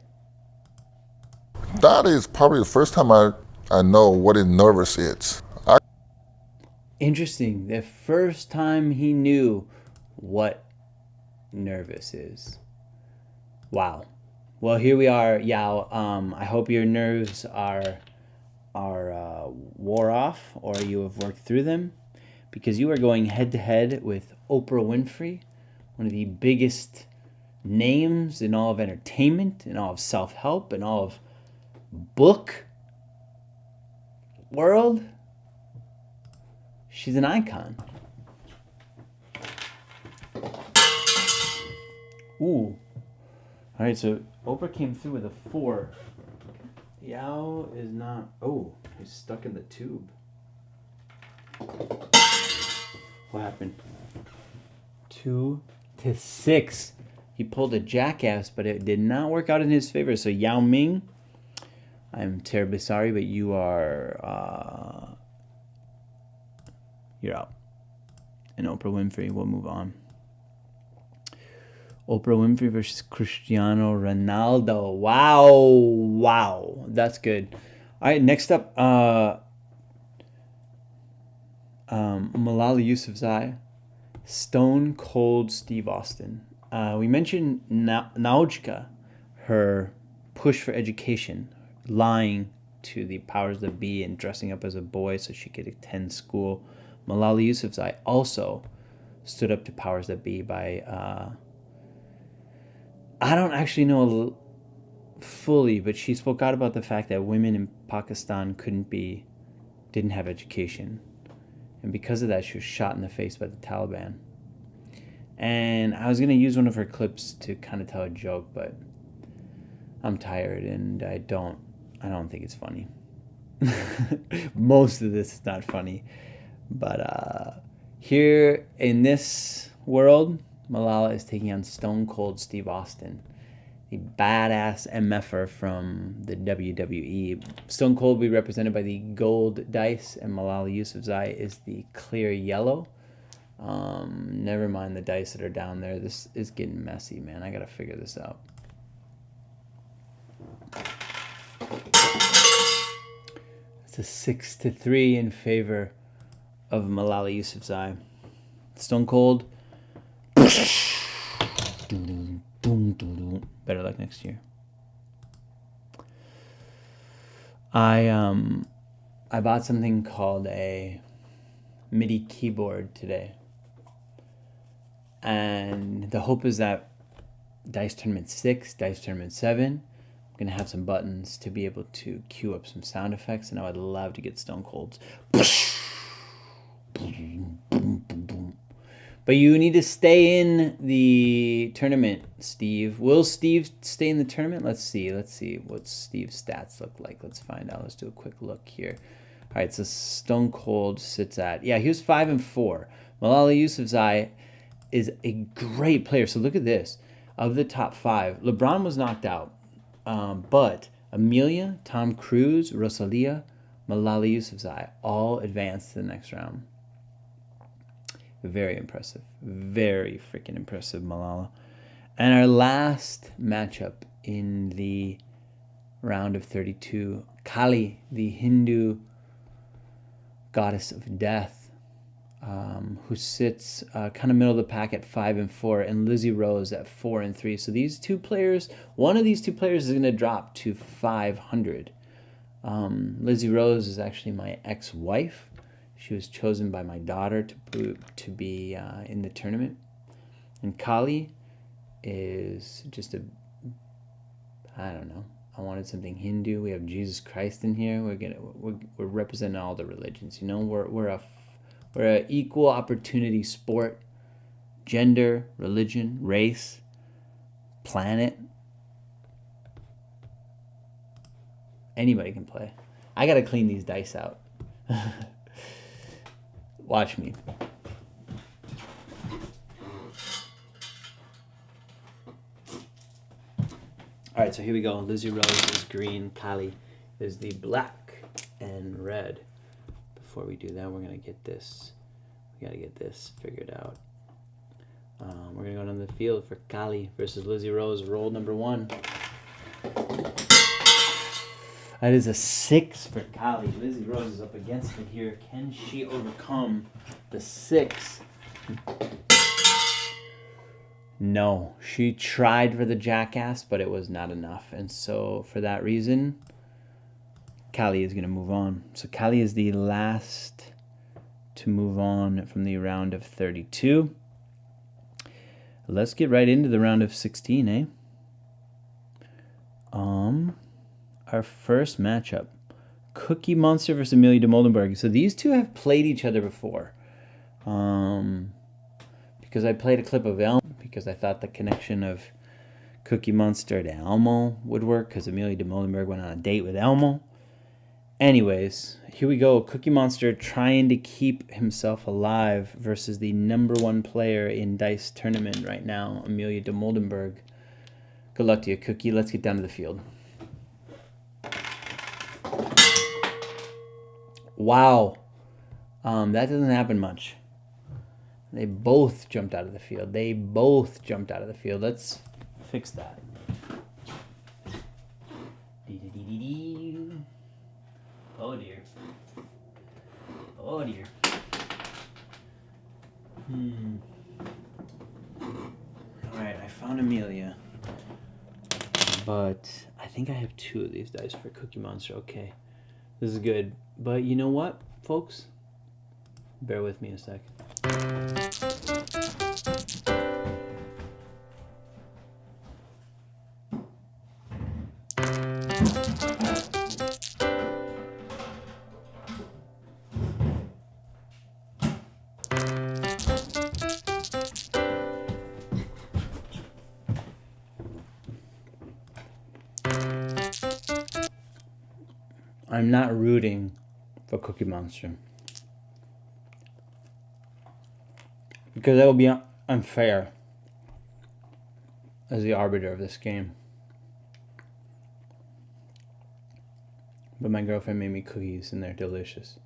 That is probably the first time I know what a nervous is. Interesting. The first time he knew what nervous is. Wow. Well, here we are, Yao. I hope your nerves are wore off, or you have worked through them, because you are going head to head with Oprah Winfrey, one of the biggest names in all of entertainment, in all of self-help, in all of book world. She's an icon. Ooh. All right, so Oprah came through with a 4. Yao is not... Oh, he's stuck in the tube. What happened? 2 to 6. He pulled a jackass, but it did not work out in his favor. So Yao Ming, I'm terribly sorry, but you are... you're out. And Oprah Winfrey will move on. Oprah Winfrey versus Cristiano Ronaldo. Wow. Wow. That's good. All right, next up, Malala Yousafzai, Stone Cold Steve Austin. We mentioned Naujka, her push for education, lying to the powers that be and dressing up as a boy so she could attend school. Malala Yousafzai also stood up to powers that be by... I don't actually know fully, but she spoke out about the fact that women in Pakistan didn't have education. And because of that, she was shot in the face by the Taliban. And I was going to use one of her clips to kind of tell a joke, but I'm tired and I don't think it's funny. Most of this is not funny. But here in this world, Malala is taking on Stone Cold Steve Austin, the badass MFer from the WWE. Stone Cold will be represented by the gold dice, and Malala Yousafzai is the clear yellow. Never mind the dice that are down there. This is getting messy, man. I gotta figure this out. It's a 6-3 in favor of Malala Yousafzai. Stone Cold. Better luck next year. I bought something called a MIDI keyboard today, and the hope is that Dice Tournament 6, Dice Tournament 7, I'm gonna have some buttons to be able to cue up some sound effects, and I would love to get Stone Cold's. But you need to stay in the tournament, Steve. Will Steve stay in the tournament? Let's see what Steve's stats look like. Let's find out. Let's do a quick look here. All right, so Stone Cold sits at... Yeah, he was 5-4. Malala Yousafzai is a great player. So look at this. Of the top 5, LeBron was knocked out. But Amelia, Tom Cruise, Rosalia, Malala Yousafzai all advanced to the next round. Very impressive. Very freaking impressive, Malala. And our last matchup in the round of 32, Kali, the Hindu goddess of death, who sits kind of middle of the pack at 5-4, and Lizzie Rose at 4-3. So these two players, one of these two players is going to drop to 500. Lizzie Rose is actually my ex-wife. She was chosen by my daughter to be in the tournament. And Kali is just I don't know. I wanted something Hindu. We have Jesus Christ in here. We're representing all the religions. You know, we're a equal opportunity sport. Gender, religion, race, planet. Anybody can play. I gotta clean these dice out. Watch me. All right, so here we go. Lizzie Rose is green. Kali is the black and red. Before we do that, we're gonna get this. We gotta get this figured out. We're going to go down the field for Kali versus Lizzie Rose. Roll number 1. That is a 6 for Kali. Lizzie Rose is up against it here. Can she overcome the 6? No. She tried for the jackass, but it was not enough. And so for that reason, Kali is going to move on. So Kali is the last to move on from the round of 32. Let's get right into the round of 16, eh? Our first matchup, Cookie Monster versus Amelia de Moldenberg. So these two have played each other before. Because I played a clip of Elmo, because I thought the connection of Cookie Monster to Elmo would work, because Amelia de Moldenberg went on a date with Elmo. Anyways, here we go. Cookie Monster trying to keep himself alive versus the #1 player in Dice Tournament right now, Amelia de Moldenberg. Good luck to you, Cookie. Let's get down to the field. Wow. That doesn't happen much. They both jumped out of the field. Let's fix that. Oh dear. Oh dear. Alright, I found Amelia. But I think I have 2 of these dice for Cookie Monster. Okay. This is good. But you know what, folks? Bear with me a sec. I'm not rooting for Cookie Monster, because that would be unfair as the arbiter of this game. But my girlfriend made me cookies and they're delicious.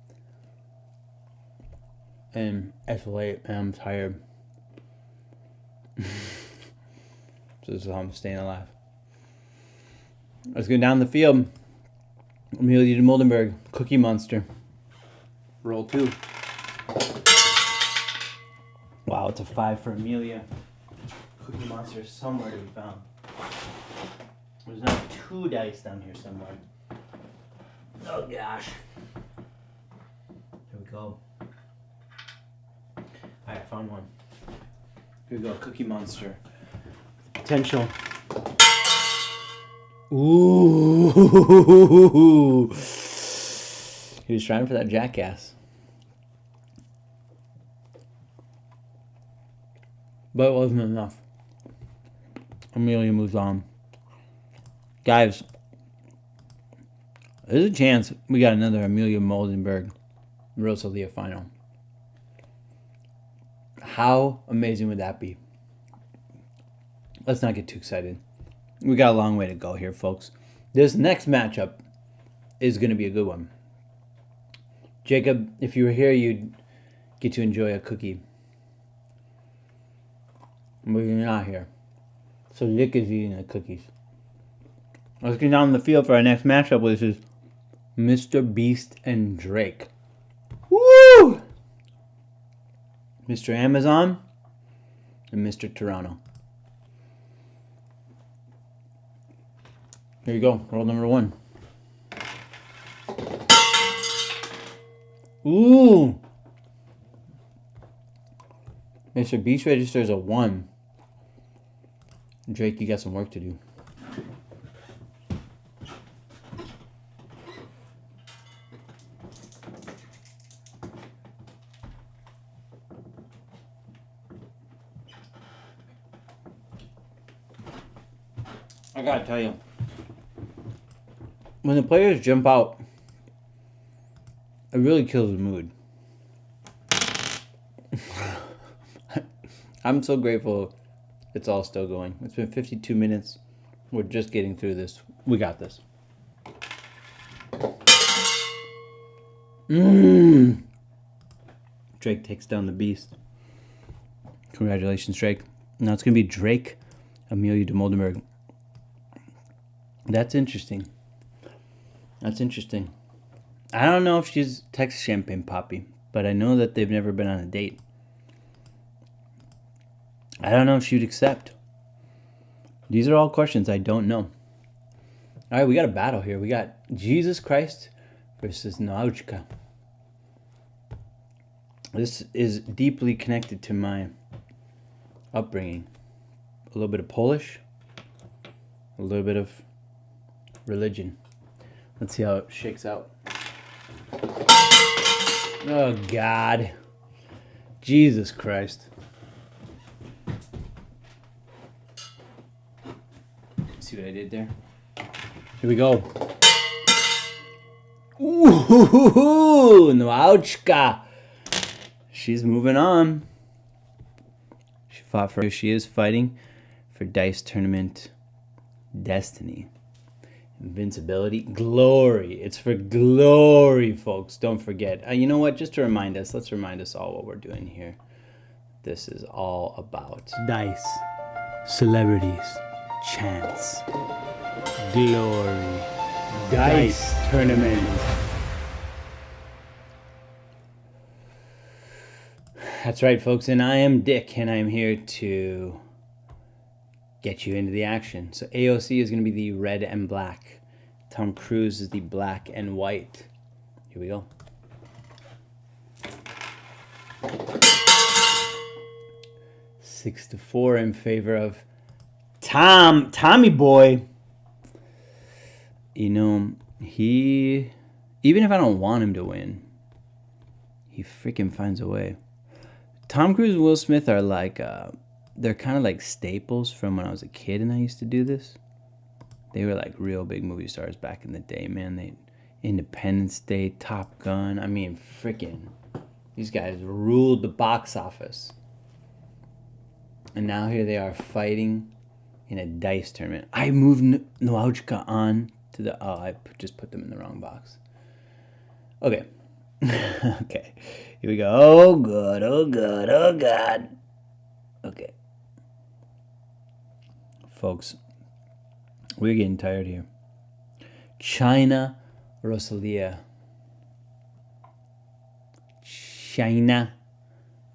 And it's late and I'm tired. So this is how I'm staying alive. Let's go down the field. Amelia de Moldenberg, Cookie Monster. Roll 2. Wow, it's a 5 for Amelia. Cookie Monster is somewhere to be found. There's now 2 dice down here somewhere. Oh gosh. Here we go. Alright, I found one. Here we go, Cookie Monster. Potential. Ooh. He was trying for that jackass. But it wasn't enough. Amelia moves on. Guys, there's a chance we got another Amelia Moldenberg Rosalia final. How amazing would that be? Let's not get too excited. We got a long way to go here, folks. This next matchup is going to be a good one. Jacob, if you were here, you'd get to enjoy a cookie. But you're not here. So Nick is eating the cookies. Let's get down the field for our next matchup, which is Mr. Beast and Drake. Woo! Mr. Amazon and Mr. Toronto. Here you go. Roll number 1. Ooh! Mr. Beast registers a 1. Drake, you got some work to do. I gotta tell you, when the players jump out, it really kills the mood. I'm so grateful it's all still going. It's been 52 minutes. We're just getting through this. We got this. Drake takes down the Beast. Congratulations, Drake. Now it's going to be Drake Amelia de Moldenberg. That's interesting. That's interesting. I don't know if she's Texas Champagne Poppy, but I know that they've never been on a date. I don't know if she'd accept. These are all questions I don't know. All right, we got a battle here. We got Jesus Christ versus Nauchka. This is deeply connected to my upbringing. A little bit of Polish, a little bit of religion. Let's see how it shakes out. Oh, God. Jesus Christ. See what I did there? Here we go. Ooh, Nauchka. She's moving on. She fought for. She is fighting for Dice Tournament Destiny. Invincibility. Glory. It's for glory, folks. Don't forget. You know what? Just to remind us, let's remind us all what we're doing here. This is all about dice, celebrities, chance, glory, dice tournament. That's right, folks, and I am Dick, and I'm here to get you into the action. So AOC is going to be the red and black. Tom Cruise is the black and white. Here we go. Six to 4 in favor of Tommy boy. You know, he, even if I don't want him to win, he freaking finds a way. Tom Cruise and Will Smith are like, they're kind of like staples from when I was a kid and I used to do this. They were like real big movie stars back in the day, man. They Independence Day, Top Gun. I mean, freaking, these guys ruled the box office. And now here they are fighting in a dice tournament. I moved Nauchka on to the... Oh, I just put them in the wrong box. Okay. Okay. Here we go. Oh, good. Oh, good. Oh, God. Okay. Folks, we're getting tired here. China Rosalia. China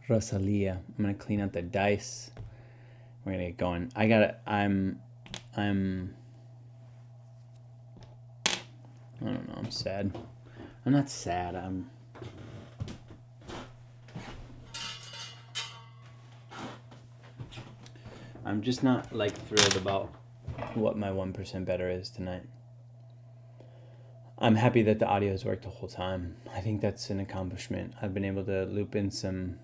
Rosalia. I'm going to clean out the dice. We're going to get going. I don't know. I'm sad. I'm not sad. I'm just not like thrilled about what my 1% better is tonight. I'm happy that the audio has worked the whole time. I think that's an accomplishment. I've been able to loop in some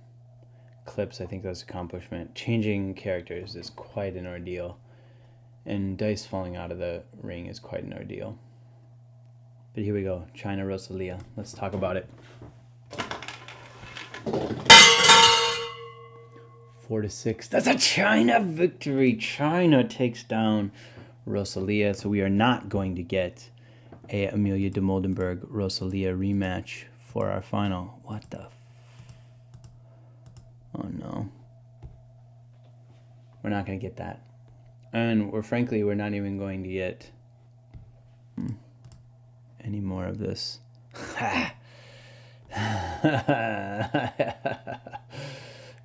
clips. I think that's an accomplishment. Changing characters is quite an ordeal. And dice falling out of the ring is quite an ordeal. But here we go. China Rosalia. Let's talk about it. 4-6. That's a China victory. China takes down Rosalia. So we are not going to get a Amelia de Moldenberg Rosalia rematch for our final. What the oh no. We're not going to get that. And frankly, we're not even going to get any more of this.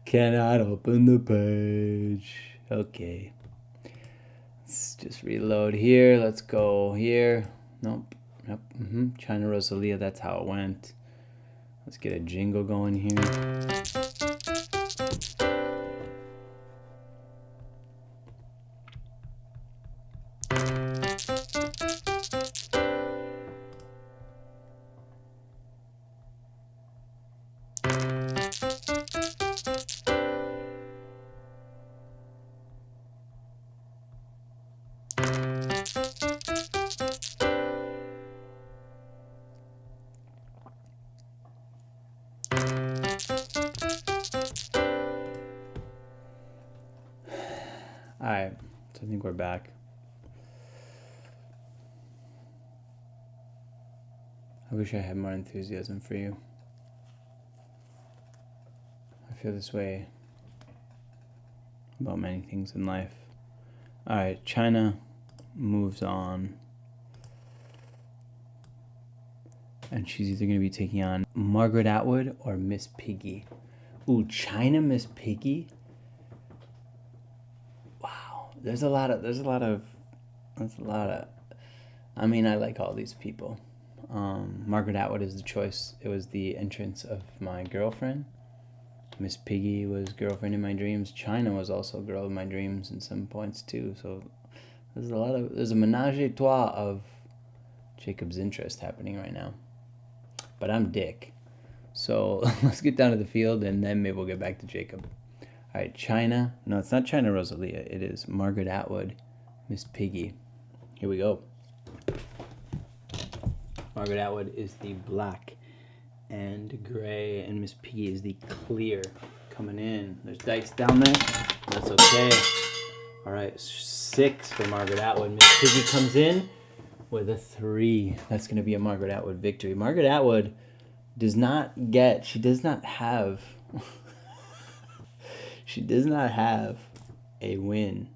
Cannot open the page. Okay. Let's just reload here. Let's go here. Nope. Yep. China Rosalia, that's how it went. Let's get a jingle going here. Alright, so I think we're back. I wish I had more enthusiasm for you. I feel this way about many things in life. All right, China moves on. And she's either going to be taking on Margaret Atwood or Miss Piggy. Ooh, China Miss Piggy? Wow. There's a lot of, I mean, I like all these people. Margaret Atwood is the choice. It was the entrance of my girlfriend. Miss Piggy was girlfriend in my dreams. China was also girl in my dreams in some points too. So there's a menage a trois of Jacob's interest happening right now. But I'm Dick. So let's get down to the field and then maybe we'll get back to Jacob. All right, China. No, it's not China Rosalia. It is Margaret Atwood, Miss Piggy. Here we go. Margaret Atwood is the black and gray, and Miss Piggy is the clear. Coming in. There's dice down there. That's okay. All right, 6 for Margaret Atwood. Miss Piggy comes in with a 3. That's going to be a Margaret Atwood victory. Margaret Atwood does not have she does not have a win.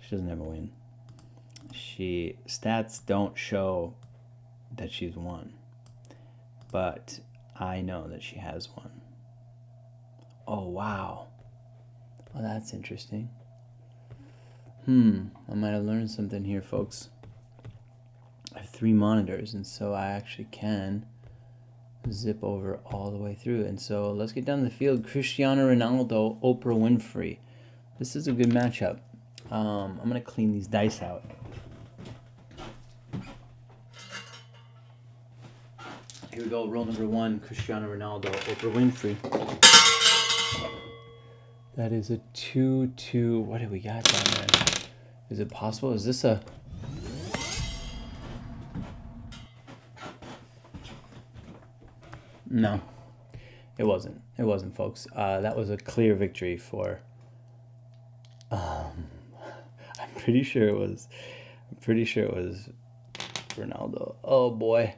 She doesn't have a win. Stats don't show that she's won, but I know that she has won. Oh, wow. Well, that's interesting. I might have learned something here, folks. I have 3 monitors, and so I actually can zip over all the way through. And so let's get down to the field. Cristiano Ronaldo, Oprah Winfrey. This is a good matchup. I'm going to clean these dice out. Here we go. Roll number 1, Cristiano Ronaldo, Oprah Winfrey. That is a 2-2. What do we got down there? Is it possible? Is this a... No. It wasn't. It wasn't, folks. That was a clear victory for... I'm pretty sure it was Ronaldo. Oh, boy.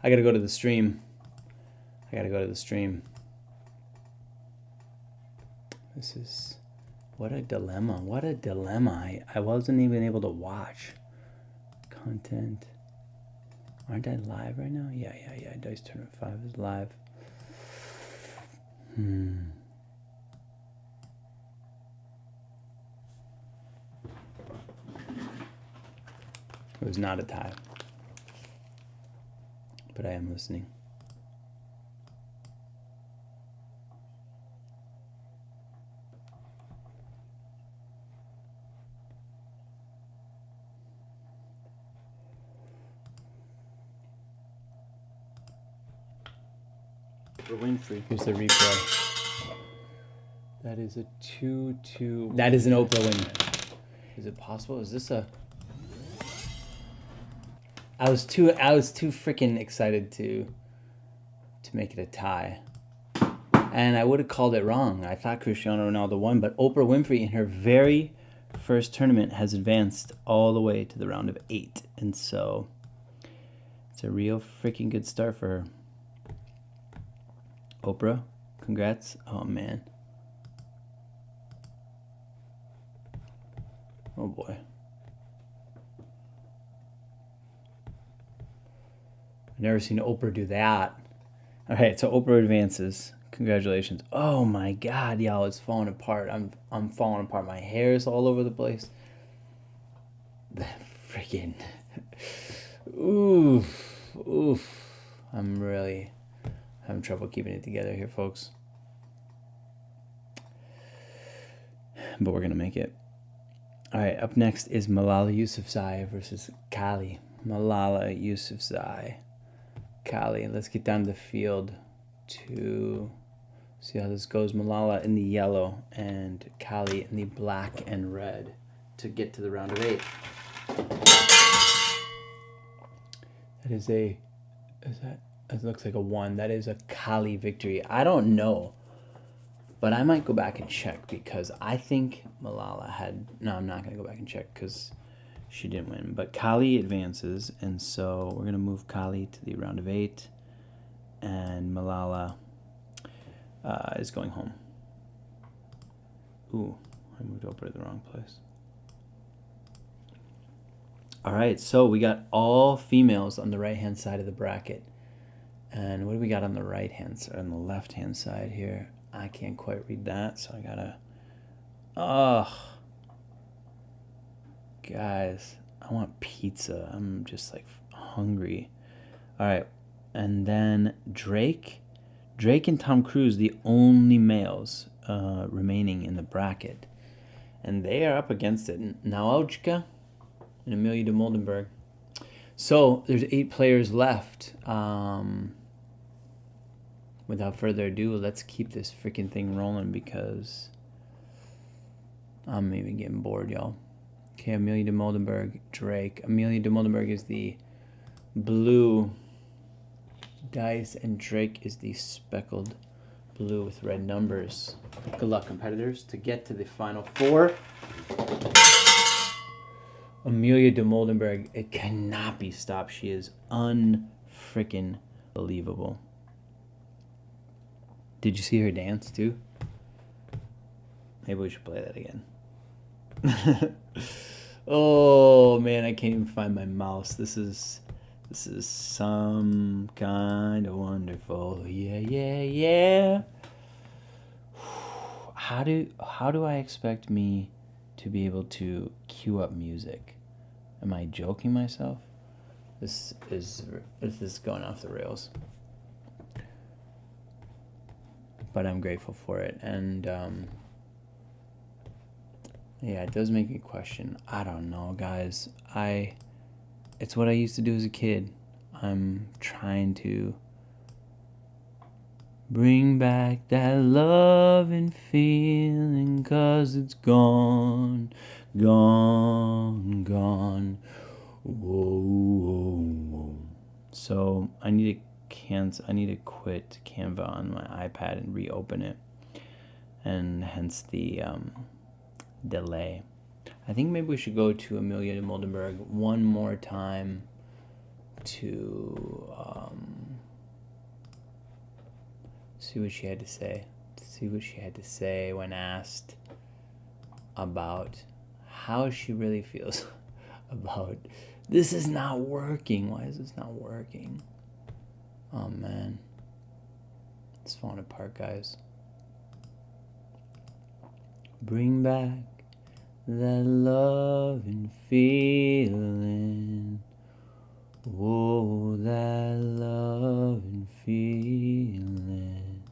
I gotta go to the stream. This is... What a dilemma. I wasn't even able to watch. Content. Aren't I live right now? Yeah. Dice Tournament 5 is live. It was not a tie. But I am listening. Oprah Winfrey. Here's the replay. That is a 2-2. That is an Oprah win. Is it possible? Is this a... I was too freaking excited to make it a tie. And I would have called it wrong. I thought Cristiano Ronaldo won, but Oprah Winfrey in her very first tournament has advanced all the way to the round of 8. And so it's a real freaking good start for her. Oprah, congrats. Oh, man. Oh, boy. I've never seen Oprah do that. All right, so Oprah advances. Congratulations. Oh, my God, y'all, it's falling apart. I'm falling apart. My hair is all over the place. Freaking... Oof. I'm really... having trouble keeping it together here, folks. But we're going to make it. All right, up next is Malala Yousafzai versus Kali. Malala Yousafzai. Kali. Let's get down to the field to see how this goes. Malala in the yellow and Kali in the black and red to get to the round of 8. That is a... It looks like a 1. That is a Kali victory. I don't know. But I might go back and check because I think Malala had... No, I'm not going to go back and check because she didn't win. But Kali advances, and so we're going to move Kali to the round of 8. and Malala is going home. Ooh, I moved over to the wrong place. All right, so we got all females on the right-hand side of the bracket. And what do we got on the right-hand side, on the left-hand side here? I can't quite read that, so I gotta... Guys, I want pizza. I'm just like hungry. All right, and then Drake and Tom Cruise, the only males remaining in the bracket. And they are up against it. Naochka and Amelia de Moldenberg. So there's 8 players left. Without further ado, let's keep this freaking thing rolling because I'm even getting bored, y'all. Okay, Amelia de Moldenberg, Drake. Amelia de Moldenberg is the blue dice, and Drake is the speckled blue with red numbers. Good luck, competitors, to get to the final 4. Amelia de Moldenberg, it cannot be stopped. She is unfreaking believable. Did you see her dance too? Maybe we should play that again. Oh man, I can't even find my mouse. This is some kind of wonderful. Yeah. How do I expect me to be able to cue up music? Am I joking myself? This is going off the rails. But I'm grateful for it, and yeah, it does make me question. I don't know, guys. It's what I used to do as a kid. I'm trying to bring back that love and feeling, 'cause it's gone. Whoa. So I need to quit Canva on my iPad and reopen it, and hence the delay. I think maybe we should go to Amelia de Moldenberg one more time to see what she had to say. When asked about how she really feels about this is not working. Why is this not working? Oh man, it's falling apart, guys. Bring back that love and feeling. Whoa, that love and feeling.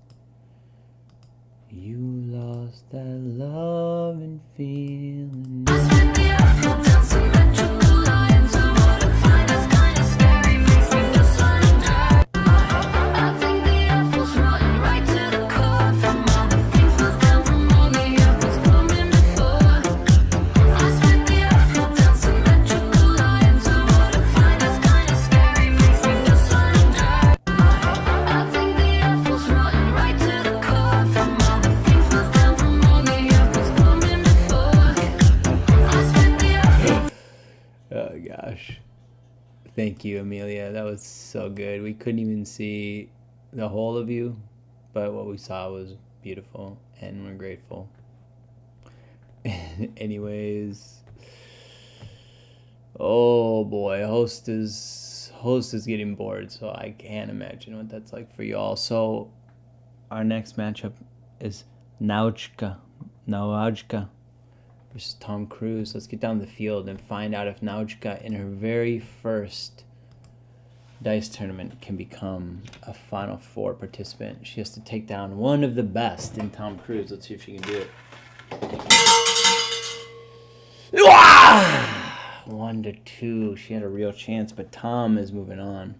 You lost that love and feeling. Oh gosh. Thank you, Amelia. That was so good. We couldn't even see the whole of you, but what we saw was beautiful, and we're grateful. Anyways, oh boy, host is getting bored, so I can't imagine what that's like for y'all. So our next matchup is Naochka versus Tom Cruise. Let's get down the field and find out if Naochka, in her very first dice tournament, can become a Final Four participant. She has to take down one of the best in Tom Cruise. Let's see if she can do it. 1-2. She had a real chance, but Tom is moving on.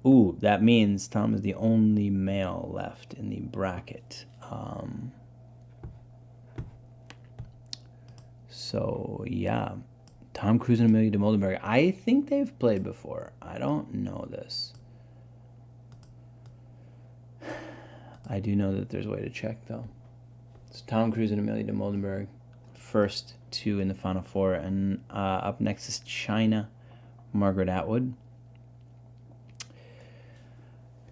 Ooh, that means Tom is the only male left in the bracket. So, yeah. Tom Cruise and Amelia de Moldenberg. I think they've played before. I don't know this. I do know that there's a way to check, though. It's Tom Cruise and Amelia de Moldenberg. First 2 in the Final Four. And up next is China, Margaret Atwood.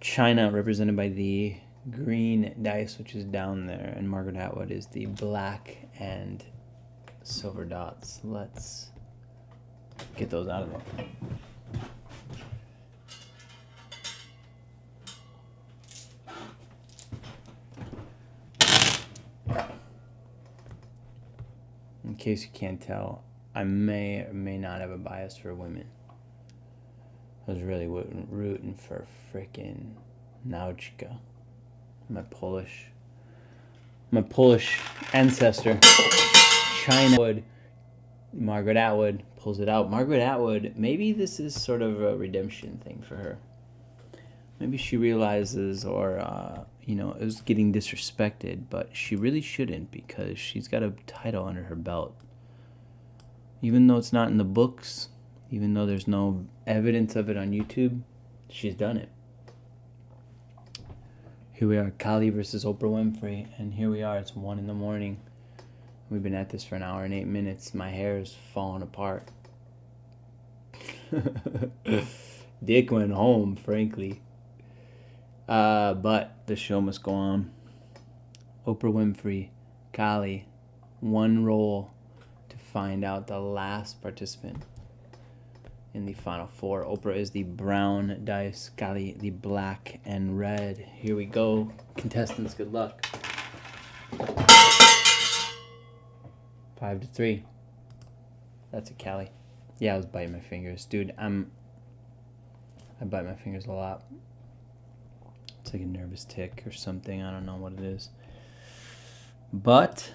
China, represented by the green dice, which is down there, and Margaret Atwood is the black and silver dots. Let's get those out of there. In case you can't tell, I may or may not have a bias for women. I was really rooting for frickin' Nauczka, my Polish ancestor. China Wood, Margaret Atwood pulls it out. Margaret Atwood, maybe this is sort of a redemption thing for her. Maybe she realizes, or is getting disrespected, but she really shouldn't, because she's got a title under her belt. Even though it's not in the books, even though there's no evidence of it on YouTube, she's done it. Here we are, Kali versus Oprah Winfrey, and here we are, it's 1 a.m. We've been at this for an hour and 8 minutes. My hair is falling apart. Dick went home, frankly. But the show must go on. Oprah Winfrey, Kali, one roll to find out the last participant in the final four. Oprah is the brown dice, Kali the black and red. Here we go. Contestants, good luck. 5-3. That's a Kali. Yeah, I was biting my fingers. Dude, I bite my fingers a lot. It's like a nervous tick or something. I don't know what it is. But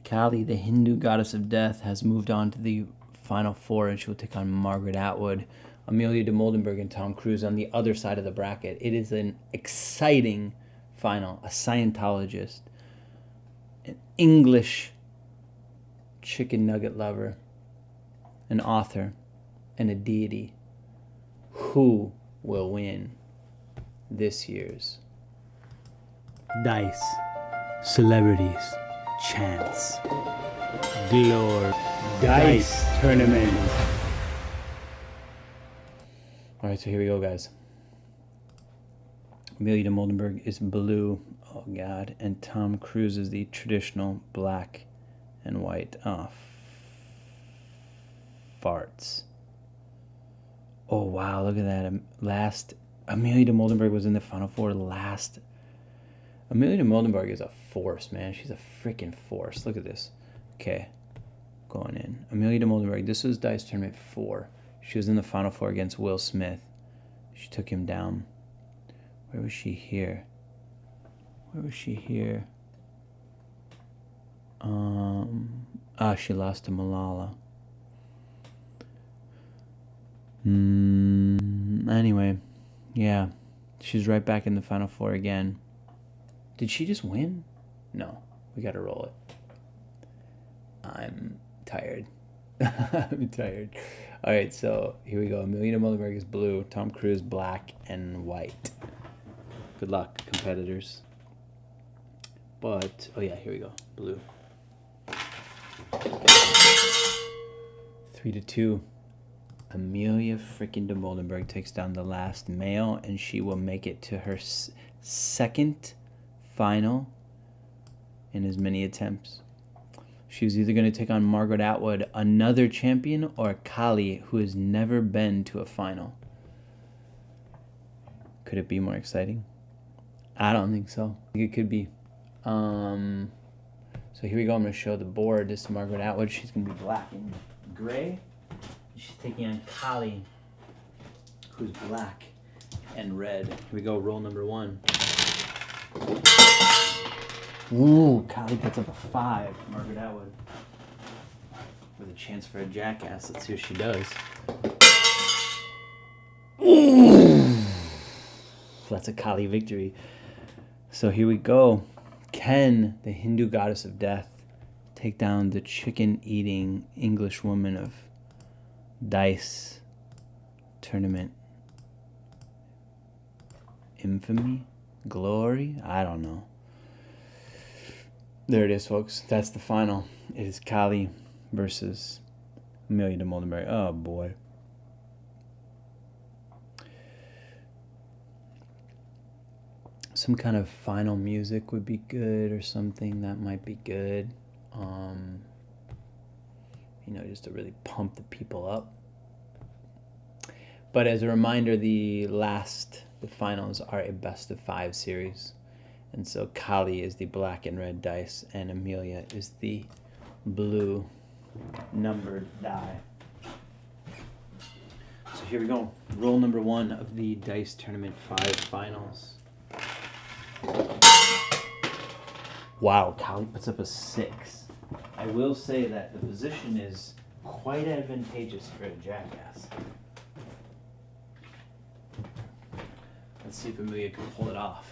Kali, the Hindu goddess of death, has moved on to the final four, and she will take on Margaret Atwood, Amelia de Moldenberg, and Tom Cruise on the other side of the bracket. It is an exciting final. A Scientologist, an English chicken nugget lover, an author, and a deity. Who will win this year's Dice Celebrities Chance Glory Dice Tournament? Alright, so here we go, guys. Amelia de Moldenberg is blue, oh god, and Tom Cruise is the traditional black and white. Oh, farts. Oh wow, look at that. Amelia de Moldenberg was in the final four last. Amelia de Moldenberg is a force, man. She's a freaking force. Look at this. Okay, going in. Amelia de Moldenberg, this was Dice Tournament 4. She was in the final four against Will Smith. She took him down. Where was she here? She lost to Malala. Anyway, yeah. She's right back in the final four again. Did she just win? No. We gotta roll it. I'm tired. I'm tired. Alright, so here we go. Amelia de Moldenberg is blue. Tom Cruise, black and white. Good luck, competitors. But, oh yeah, here we go. Blue. 3-2. Amelia freaking de Moldenberg takes down the last male, and she will make it to her second final in as many attempts. She was either going to take on Margaret Atwood, another champion, or Kali, who has never been to a final. Could it be more exciting? I don't think so. I think it could be. So here we go. I'm going to show the board. This is Margaret Atwood. She's going to be black and gray. She's taking on Kali, who's black and red. Here we go. Roll number 1. Ooh, Kali puts up a 5. Margaret Atwood with a chance for a jackass. Let's see what she does. Ooh, that's a Kali victory. So here we go. Can the Hindu goddess of death take down the chicken-eating English woman of Dice Tournament infamy? Glory? I don't know. There it is, folks. That's the final. It is Kali versus Amelia de Moldenberg. Oh, boy. some kind of final music would be good, or something that might be good. Just to really pump the people up. But as a reminder, the finals are a best of 5 series. And so Kali is the black and red dice, and Amelia is the blue numbered die. So here we go. Roll number 1 of the Dice Tournament 5 finals. Wow, Kali puts up a 6. I will say that the position is quite advantageous for a jackass. Let's see if Amelia can pull it off.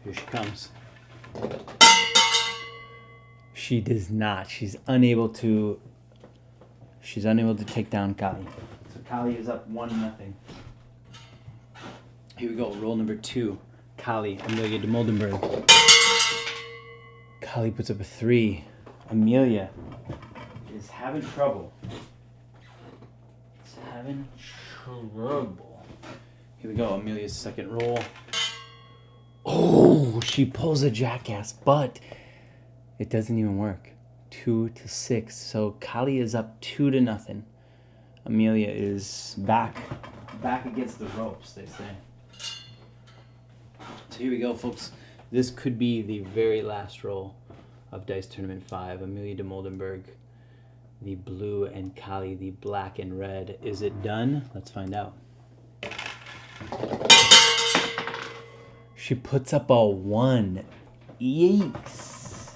Here she comes. She does not. She's unable to take down Kali. So Kali is up 1-0. Here we go. Roll number 2. Kali, Amelia de Moldenberg. Kali puts up a 3. Amelia is having trouble. Here we go. Amelia's second roll. Oh, she pulls a jackass, but it doesn't even work. 2-6. So Kali is up 2-0. Amelia is back against the ropes, they say. So here we go, folks. This could be the very last roll of Dice Tournament 5. Amelia de Moldenberg, the blue, and Kali, the black and red. Is it done? Let's find out. She puts up a 1. Yikes.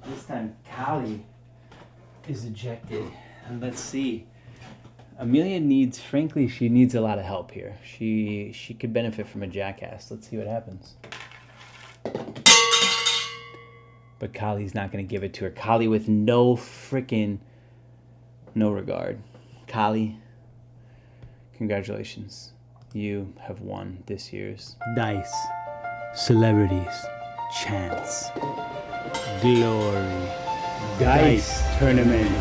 This time Kali is ejected. And let's see. Amelia needs a lot of help here. She could benefit from a jackass. Let's see what happens. But Kali's not going to give it to her. Kali with no regard. Kali, congratulations. You have won this year's Dice Celebrities Chance Glory Dice Tournament.